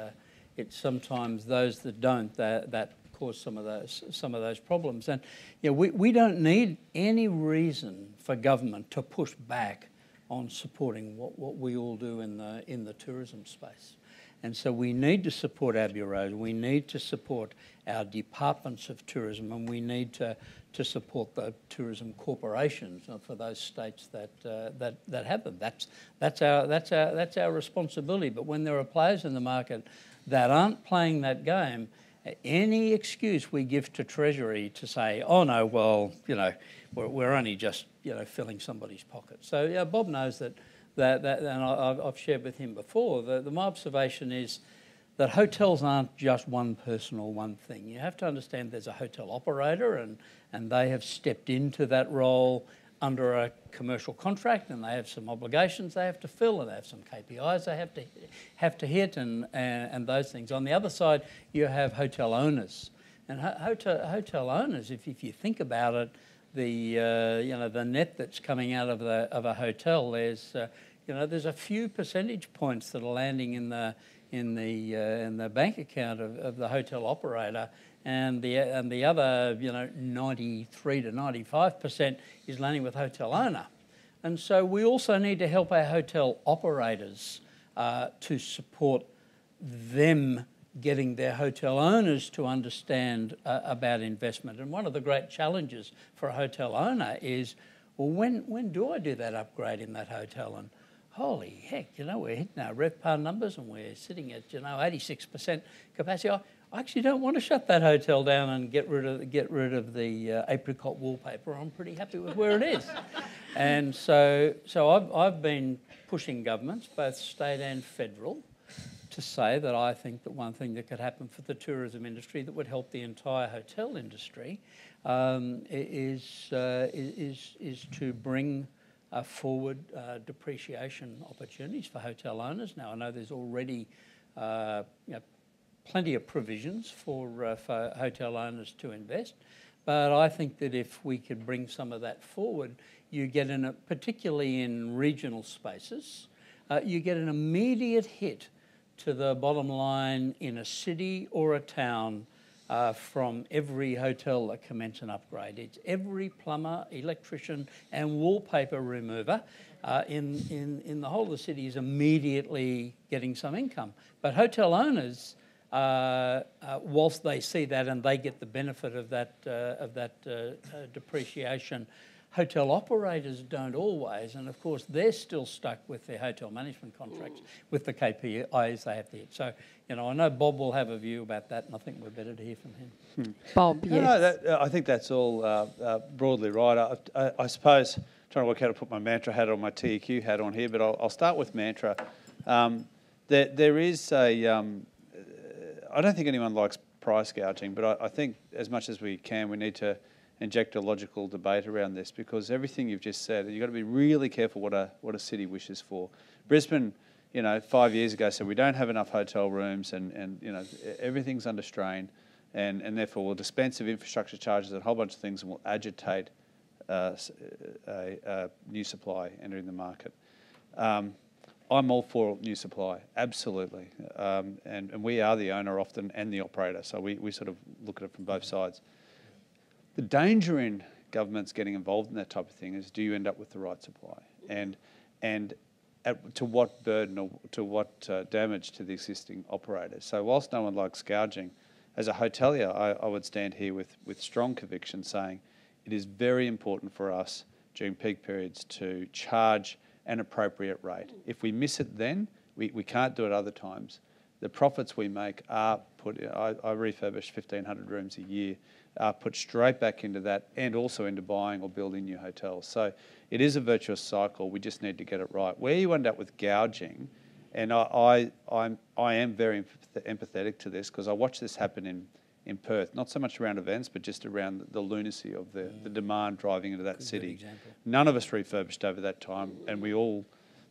it's sometimes those that don't that cause some of those problems. And we don't need any reason for government to push back on supporting what we all do in the tourism space. And so we need to support our bureaus, we need to support our departments of tourism, and we need to support the tourism corporations for those states that have them. That's our responsibility. But when there are players in the market that aren't playing that game, any excuse we give to Treasury to say, oh no, well, we're only just filling somebody's pocket. So Bob knows that, and I've shared with him before, that my observation is that hotels aren't just one person or one thing. You have to understand there's a hotel operator, and they have stepped into that role under a commercial contract, and they have some obligations they have to fill, and they have some KPIs they have to hit, and those things. On the other side, you have hotel owners, and hotel owners. If you think about it, the net that's coming out of a hotel, there's a few percentage points that are landing in the bank account of the hotel operator, and the other 93 to 95% is landing with hotel owner. And so we also need to help our hotel operators to support them getting their hotel owners to understand about investment. And one of the great challenges for a hotel owner is, well, when do I do that upgrade in that hotel? And holy heck, we're hitting our RevPAR numbers and we're sitting at 86% capacity. I actually don't want to shut that hotel down and get rid of the apricot wallpaper. I'm pretty happy with where it is. And so I've been pushing governments, both state and federal, to say that I think that one thing that could happen for the tourism industry that would help the entire hotel industry is to bring forward depreciation opportunities for hotel owners. Now, I know there's already plenty of provisions for hotel owners to invest, but I think that if we could bring some of that forward, you get particularly in regional spaces, you get an immediate hit to the bottom line in a city or a town from every hotel that commence an upgrade. It's every plumber, electrician and wallpaper remover in the whole of the city is immediately getting some income. But hotel owners, whilst they see that and they get the benefit of that depreciation, hotel operators don't always, and of course they're still stuck with their hotel management contracts with the KPIs they have to hit. So, I know Bob will have a view about that, and I think we're better to hear from him. Bob, yes. No, I think that's all broadly right. I suppose trying to work out how to put my mantra hat on my TEQ hat on here, but I'll start with mantra. There is I don't think anyone likes price gouging, but I think as much as we can, we need to inject a logical debate around this, because everything you've just said, you've got to be really careful what a city wishes for. Brisbane, 5 years ago said we don't have enough hotel rooms and everything's under strain. and therefore will dispense of infrastructure charges and a whole bunch of things and will agitate a new supply entering the market. I'm all for new supply, absolutely. And we are the owner often and the operator, so we sort of look at it from both sides. The danger in governments getting involved in that type of thing is, do you end up with the right supply? And to what burden or to what damage to the existing operators? So whilst no one likes gouging, as a hotelier, I would stand here with strong conviction saying it is very important for us during peak periods to charge an appropriate rate. If we miss it then, we can't do it other times. The profits we make are put, I refurbish 1,500 rooms a year, are put straight back into that and also into buying or building new hotels. So it is a virtuous cycle, we just need to get it right. Where you end up with gouging, and I am very empathetic to this because I watch this happen in Perth, not so much around events, but just around the lunacy of the demand driving into that city. None of us refurbished over that time, and we all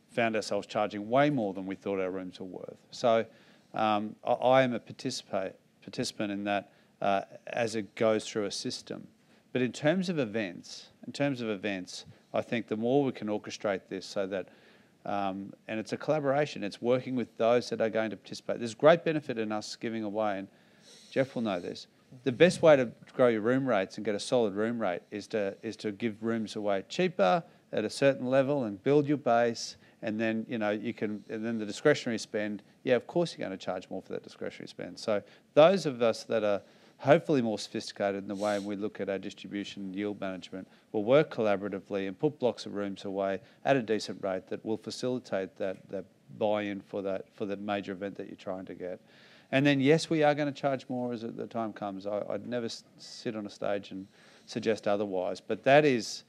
found ourselves charging way more than we thought our rooms were worth. So I am a participant in that as it goes through a system. But in terms of events, I think the more we can orchestrate this so that, and it's a collaboration, it's working with those that are going to participate. There's great benefit in us giving away, and Geoff will know this. The best way to grow your room rates and get a solid room rate is to give rooms away cheaper at a certain level and build your base, and then you can, and then the discretionary spend. Yeah, of course you're going to charge more for that discretionary spend. So those of us that are hopefully more sophisticated in the way we look at our distribution and yield management will work collaboratively and put blocks of rooms away at a decent rate that will facilitate that buy-in for the major event that you're trying to get. And then, yes, we are going to charge more as the time comes. I'd never sit on a stage and suggest otherwise. But that is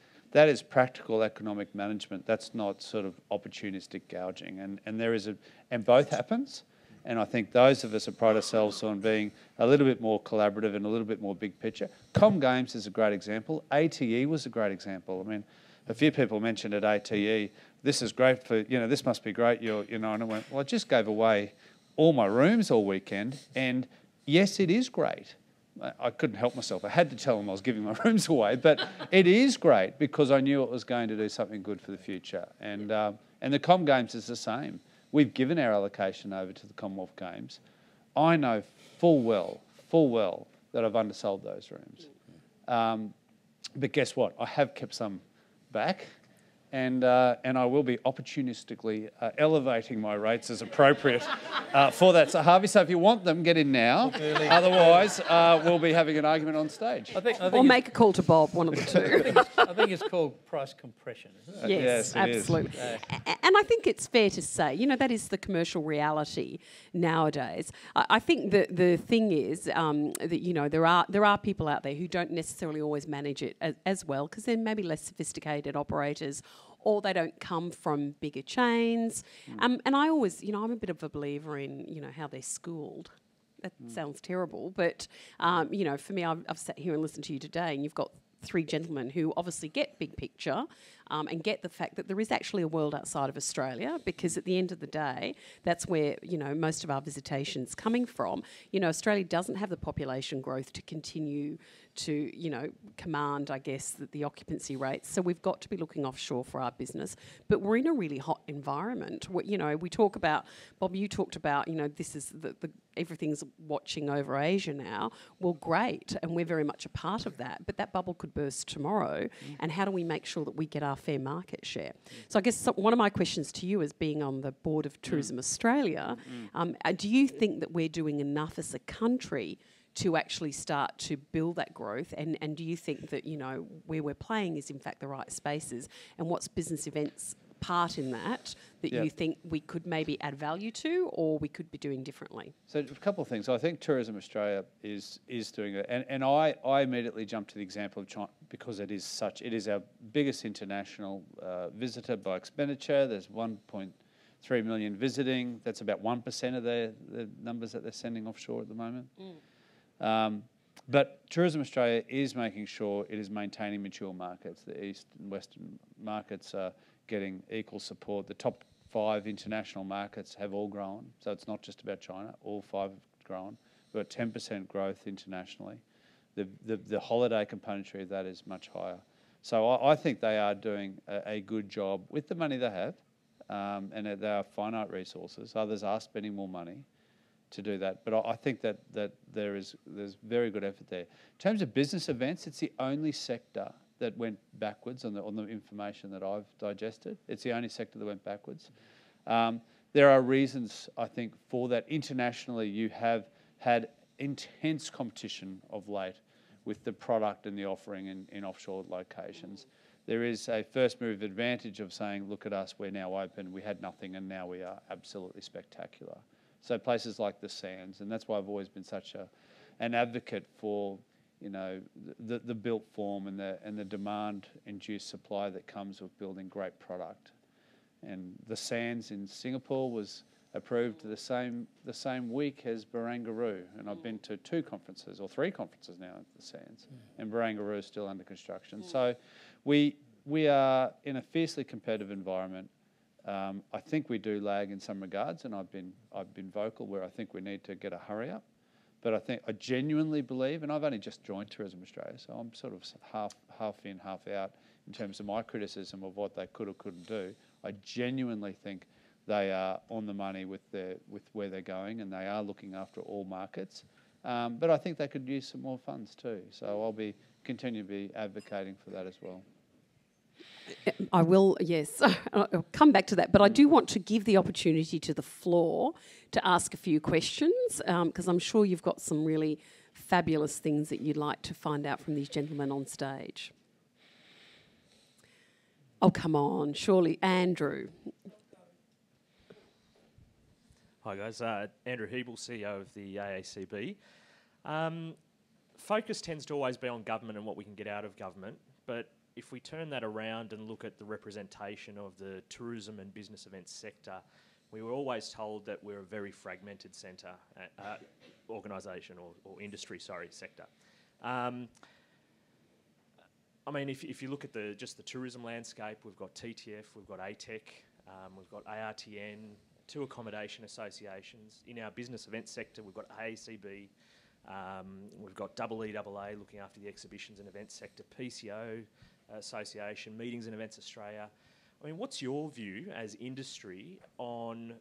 practical economic management. That's not sort of opportunistic gouging. And both happens. And I think those of us that pride ourselves on being a little bit more collaborative and a little bit more big picture. Com Games is a great example. ATE was a great example. I mean, a few people mentioned at ATE, this is great for, this must be great. And I went, well, I just gave away all my rooms all weekend, and yes, it is great. I couldn't help myself. I had to tell them I was giving my rooms away, but it is great because I knew it was going to do something good for the future. And the Com Games is the same. We've given our allocation over to the Commonwealth Games. I know full well that I've undersold those rooms. But guess what? I have kept some back. And I will be opportunistically elevating my rates as appropriate for that. So, Harvey, if you want them, get in now. Otherwise, we'll be having an argument on stage. Or make a call to Bob, one of the two. I think it's called price compression, isn't it? Yes, absolutely. And I think it's fair to say, that is the commercial reality nowadays. I think that the thing is that, there are people out there who don't necessarily always manage it as well because they're maybe less sophisticated operators, or they don't come from bigger chains. And I always, I'm a bit of a believer in, how they're schooled. That sounds terrible, but, for me, I've sat here and listened to you today, and you've got three gentlemen who obviously get big picture and get the fact that there is actually a world outside of Australia, because at the end of the day, that's where, most of our visitation's coming from. Australia doesn't have the population growth to continue to, command, I guess, the occupancy rates. So we've got to be looking offshore for our business. But we're in a really hot environment. We talk about, Bob, you talked about, this is everything's watching over Asia now. Well, great, and we're very much a part of that. But that bubble could burst tomorrow, and how do we make sure that we get our fair market share? So I guess one of my questions to you, as being on the board of Tourism Australia, do you think that we're doing enough as a country to actually start to build that growth? And do you think that, where we're playing is in fact the right spaces? And what's business events part in that you think we could maybe add value to, or we could be doing differently? So a couple of things. I think Tourism Australia is doing it. And I immediately jumped to the example of China because it is our biggest international visitor by expenditure. There's 1.3 million visiting. That's about 1% of the numbers that they're sending offshore at the moment. But Tourism Australia is making sure it is maintaining mature markets. The East and Western markets are getting equal support. The top 5 international markets have all grown. So it's not just about China. All 5 have grown. We've got 10% growth internationally. The holiday componentry of that is much higher. So I think they are doing a good job with the money they have, and they are finite resources. Others are spending more money to do that. But I think that there's very good effort there. In terms of business events, it's the only sector that went backwards on the information that I've digested. It's the only sector that went backwards. There are reasons, I think, for that. Internationally, you have had intense competition of late with the product and the offering in offshore locations. There is a first move advantage of saying, look at us, we're now open, we had nothing and now we are absolutely spectacular. So places like the Sands, and that's why I've always been such an advocate for, you know, the built form and the demand-induced supply that comes with building great product. And the Sands in Singapore was approved the same week as Barangaroo, and I've been to 2 conferences or 3 conferences now at the Sands, and Barangaroo is still under construction. So we are in a fiercely competitive environment. I think we do lag in some regards, and I've been vocal where I think we need to get a hurry up. But I genuinely believe, and I've only just joined Tourism Australia, so I'm sort of half in, half out in terms of my criticism of what they could or couldn't do. I genuinely think they are on the money with where they're going, and they are looking after all markets. But I think they could use some more funds too. So I'll continue to be advocating for that as well. I will, yes. I'll come back to that. But I do want to give the opportunity to the floor to ask a few questions, because I'm sure you've got some really fabulous things that you'd like to find out from these gentlemen on stage. Oh, come on, surely. Andrew. Hi guys, Andrew Hebel, CEO of the AACB. Focus tends to always be on government and what we can get out of government, but if we turn that around and look at the representation of the tourism and business events sector, we were always told that we're a very fragmented organisation or industry, sector. I mean, if you look at just the tourism landscape, we've got TTF, we've got ATEC, we've got ARTN, 2 accommodation associations. In our business events sector, we've got AACB, we've got EEAA looking after the exhibitions and events sector, PCO Association, Meetings and Events Australia. I mean, what's your view as industry on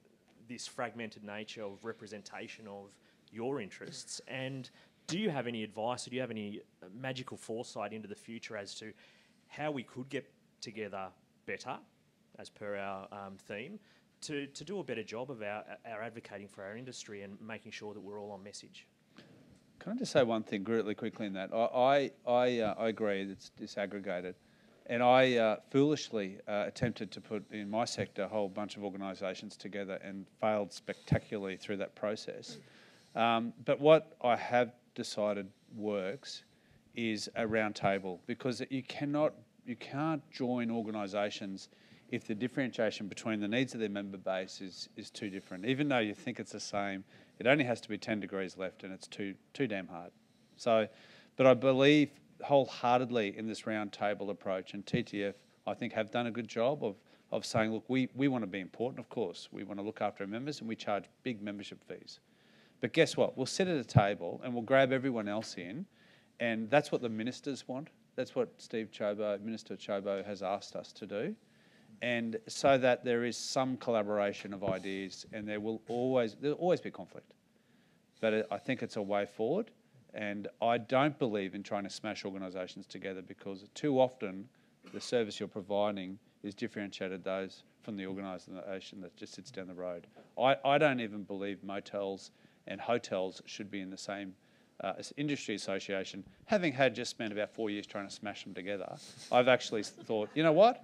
this fragmented nature of representation of your interests? And do you have any advice, or do you have any magical foresight into the future as to how we could get together better, as per our theme, to do a better job of our advocating for our industry and making sure that we're all on message? Can I just say one thing really quickly in that? I agree it's disaggregated. And I foolishly attempted to put in my sector a whole bunch of organisations together and failed spectacularly through that process. But what I have decided works is a round table, because you can't join organisations if the differentiation between the needs of their member base is too different. Even though you think it's the same, it only has to be 10 degrees left, and it's too damn hard. So, but I believe wholeheartedly in this round table approach, and TTF, I think, have done a good job of saying, look, we want to be important, of course. We want to look after our members, and we charge big membership fees. But guess what? We'll sit at a table and we'll grab everyone else in, and that's what the ministers want. That's what Minister Chobo has asked us to do. And so that there is some collaboration of ideas, and there'll always be conflict. But I think it's a way forward, and I don't believe in trying to smash organisations together, because too often the service you're providing is differentiated those from the organisation that just sits down the road. I don't even believe motels and hotels should be in the same industry association. Having just spent about 4 years trying to smash them together, I've actually thought, you know what?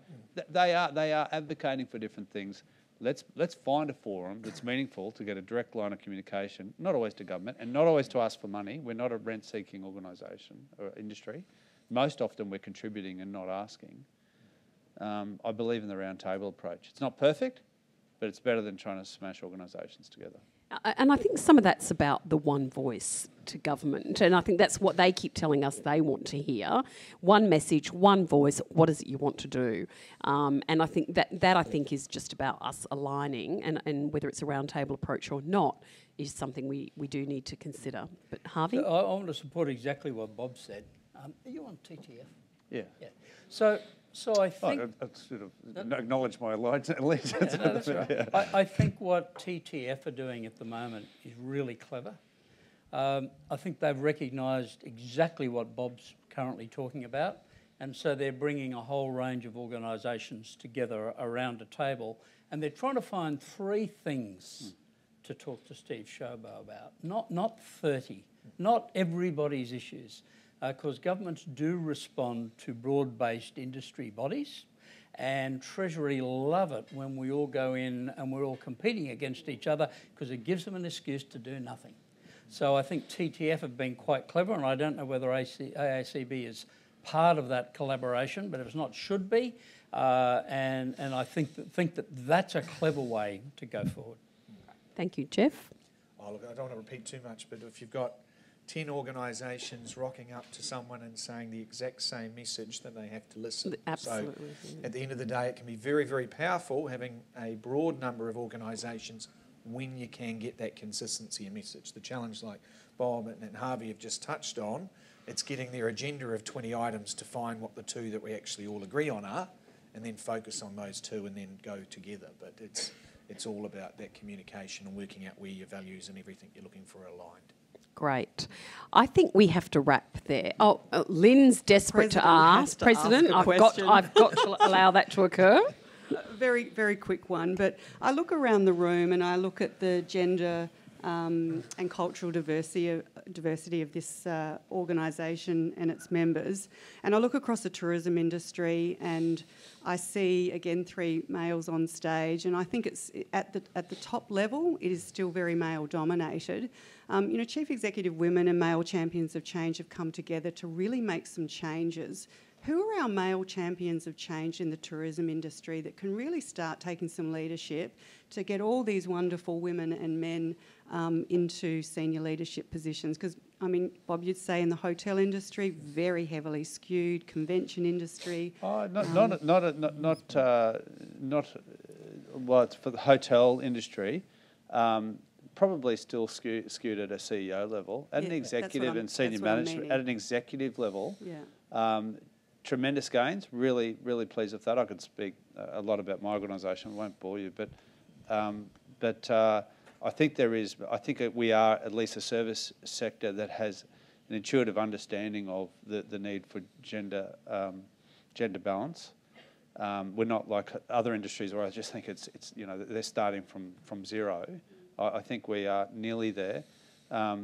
They are advocating for different things. Let's find a forum that's meaningful to get a direct line of communication, not always to government and not always to ask for money. We're not a rent-seeking organisation or industry. Most often we're contributing and not asking. I believe in the round table approach. It's not perfect, but it's better than trying to smash organisations together. And I think some of that's about the one voice to government. And I think that's what they keep telling us they want to hear. One message, one voice, what is it you want to do? And I think that I think is just about us aligning, and whether it's a roundtable approach or not is something we do need to consider. But Harvey? So I want to support exactly what Bob said. Are you on TTF? Yeah. Yeah. So I think... I sort of acknowledge my allegiance. Yeah, no, that's right. Yeah. I think what TTF are doing at the moment is really clever. I think they've recognised exactly what Bob's currently talking about, and so they're bringing a whole range of organisations together around a table, and they're trying to find 3 things to talk to Steve Shobo about, not 30, not everybody's issues. Because governments do respond to broad-based industry bodies, and Treasury love it when we all go in and we're all competing against each other because it gives them an excuse to do nothing. So I think TTF have been quite clever, and I don't know whether AACB is part of that collaboration, but if it's not, should be. And I think that that's a clever way to go forward. Thank you, Geoff. Oh, look, I don't want to repeat too much, but if you've got 10 organisations rocking up to someone and saying the exact same message, then they have to listen. Absolutely. So at the end of the day, it can be very, very powerful having a broad number of organisations when you can get that consistency of message. The challenge, like Bob and Harvey have just touched on, it's getting their agenda of 20 items to find what the 2 that we actually all agree on are, and then focus on those 2 and then go together. But it's all about that communication and working out where your values and everything you're looking for are aligned. Great. I think we have to wrap there. Oh, Lynn's desperate to ask. President, I've got to allow that to occur. Very, very quick one. But I look around the room and I look at the gender and cultural diversity of this organisation and its members, and I look across the tourism industry and I see again 3 males on stage, and I think it's at the top level it is still very male dominated. Chief executive women and male champions of change have come together to really make some changes. Who are our male champions of change in the tourism industry that can really start taking some leadership to get all these wonderful women and men into senior leadership positions? Because, Bob, you'd say in the hotel industry, very heavily skewed, convention industry. Not for the hotel industry. Probably still skewed at a CEO level, at an executive and senior management, at an executive level. Yeah. Tremendous gains. Really, really pleased with that. I could speak a lot about my organisation. I won't bore you, but I think there is. I think we are at least a service sector that has an intuitive understanding of the need for gender balance. We're not like other industries where I just think it's they're starting from zero. I think we are nearly there. I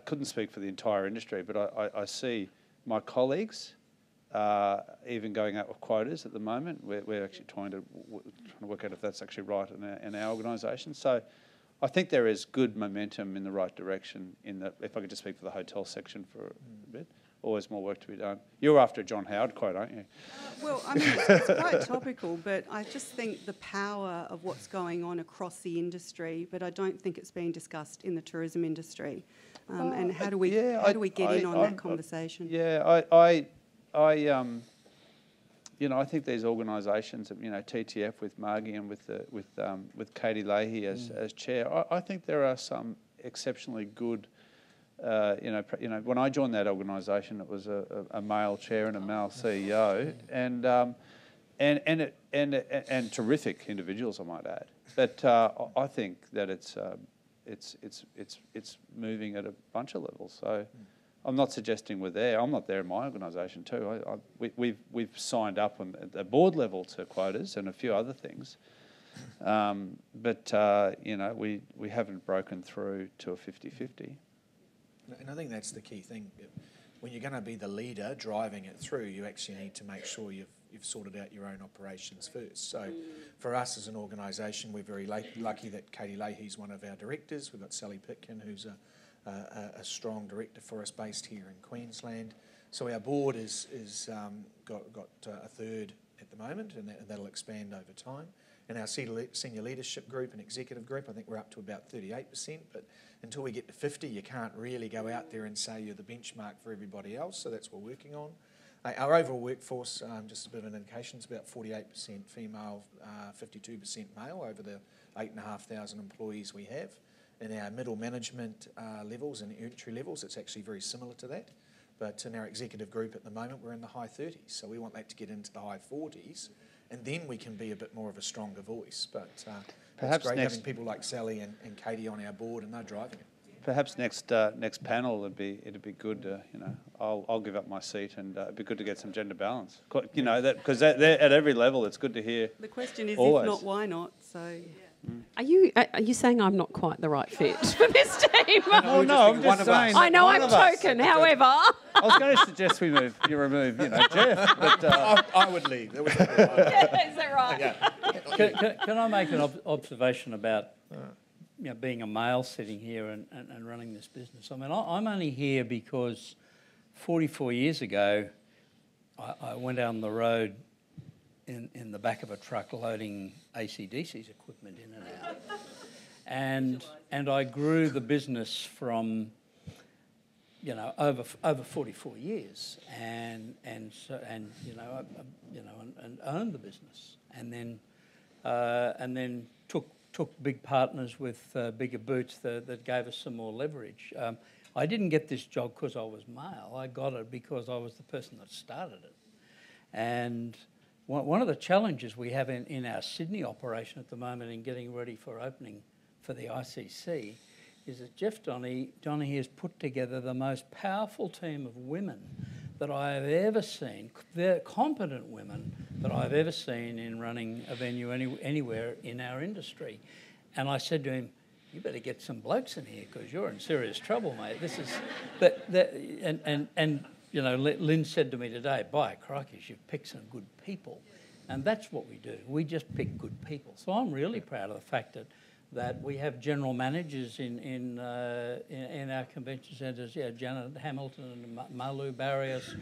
couldn't speak for the entire industry, but I see my colleagues even going out with quotas at the moment. We're actually trying to work out if that's actually right in our organisation. So I think there is good momentum in the right direction. If I could just speak for the hotel section for a bit. Always more work to be done. You're after a John Howard quote, aren't you? Well, it's quite topical, but I just think the power of what's going on across the industry, but I don't think it's being discussed in the tourism industry. And how do we get in on that conversation? I think these organisations, TTF with Margie and with Katie Leahy as chair, I think there are some exceptionally good. When I joined that organisation, it was a male chair and a male CEO, and terrific individuals, I might add. But I think that it's moving at a bunch of levels. So I'm not suggesting we're there. I'm not there in my organisation too. We've signed up at the board level to quotas and a few other things, but we haven't broken through to a 50-50. And I think that's the key thing. When you're going to be the leader driving it through, you actually need to make sure you've sorted out your own operations first. So for us as an organisation, we're very lucky that Katie Leahy's one of our directors. We've got Sally Pitkin, who's a strong director for us based here in Queensland. So our board is got a third at the moment, and that'll expand over time. In our senior leadership group and executive group, I think we're up to about 38%, but until we get to 50, you can't really go out there and say you're the benchmark for everybody else, so that's what we're working on. Our overall workforce, just a bit of an indication, is about 48% female, 52% male over the 8,500 employees we have. In our middle management levels and entry levels, it's actually very similar to that. But in our executive group at the moment, we're in the high 30s. So we want that to get into the high 40s, and then we can be a bit more of a stronger voice. But perhaps it's great having people like Sally and Katie on our board, and they're driving it. Perhaps next panel it'd be good. I'll give up my seat, and it'd be good to get some gender balance. Because at every level, it's good to hear. The question is, always. if not, why not? So. Are you saying I'm not quite the right fit for this team? Oh no, I'm just saying. I know I'm token, however. I was going to suggest you remove, Geoff, but I would leave. That was Is that right? Yeah. Can I make an observation about being a male sitting here and running this business? I mean, I'm only here because 44 years ago, I went down the road in the back of a truck loading AC/DC's equipment in and out, and I grew the business from over 44 years and owned the business, and then took big partners with bigger boots that gave us some more leverage. I didn't get this job because I was male. I got it because I was the person that started it, and one of the challenges we have in our Sydney operation at the moment in getting ready for opening for the ICC is that Geoff Donaghy has put together the most powerful team of women that I have ever seen, they're competent women that I've ever seen in running a venue anywhere in our industry. And I said to him, you better get some blokes in here because you're in serious trouble, mate. This is... Lynn said to me today, by crikey, you've picked some good people. And that's what we do. We just pick good people. So I'm really proud of the fact that we have general managers in our convention centres, Janet Hamilton and Malu Barrios,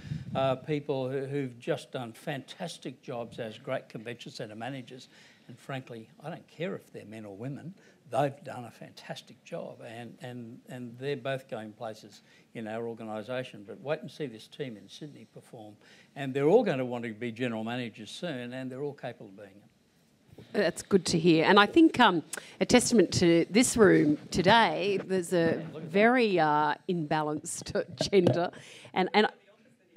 people who've just done fantastic jobs as great convention centre managers. And frankly, I don't care if they're men or women. They've done a fantastic job, and they're both going places in our organisation. But wait and see this team in Sydney perform, and they're all going to want to be general managers soon, and they're all capable of being it. That's good to hear. And I think a testament to this room today, there's a very imbalanced gender, and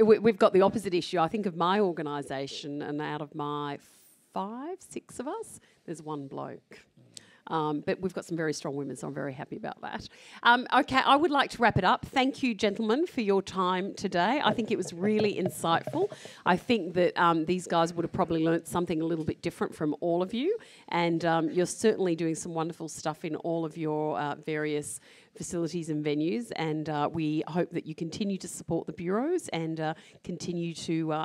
we've got the opposite issue. I think of my organisation, and out of my 6 of us, there's one bloke. But we've got some very strong women, so I'm very happy about that. Okay, I would like to wrap it up. Thank you, gentlemen, for your time today. I think it was really insightful. I think that these guys would have probably learnt something a little bit different from all of you, and you're certainly doing some wonderful stuff in all of your various facilities and venues, and we hope that you continue to support the bureaus and continue to,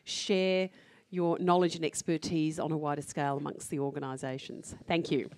share your knowledge and expertise on a wider scale amongst the organisations. Thank you.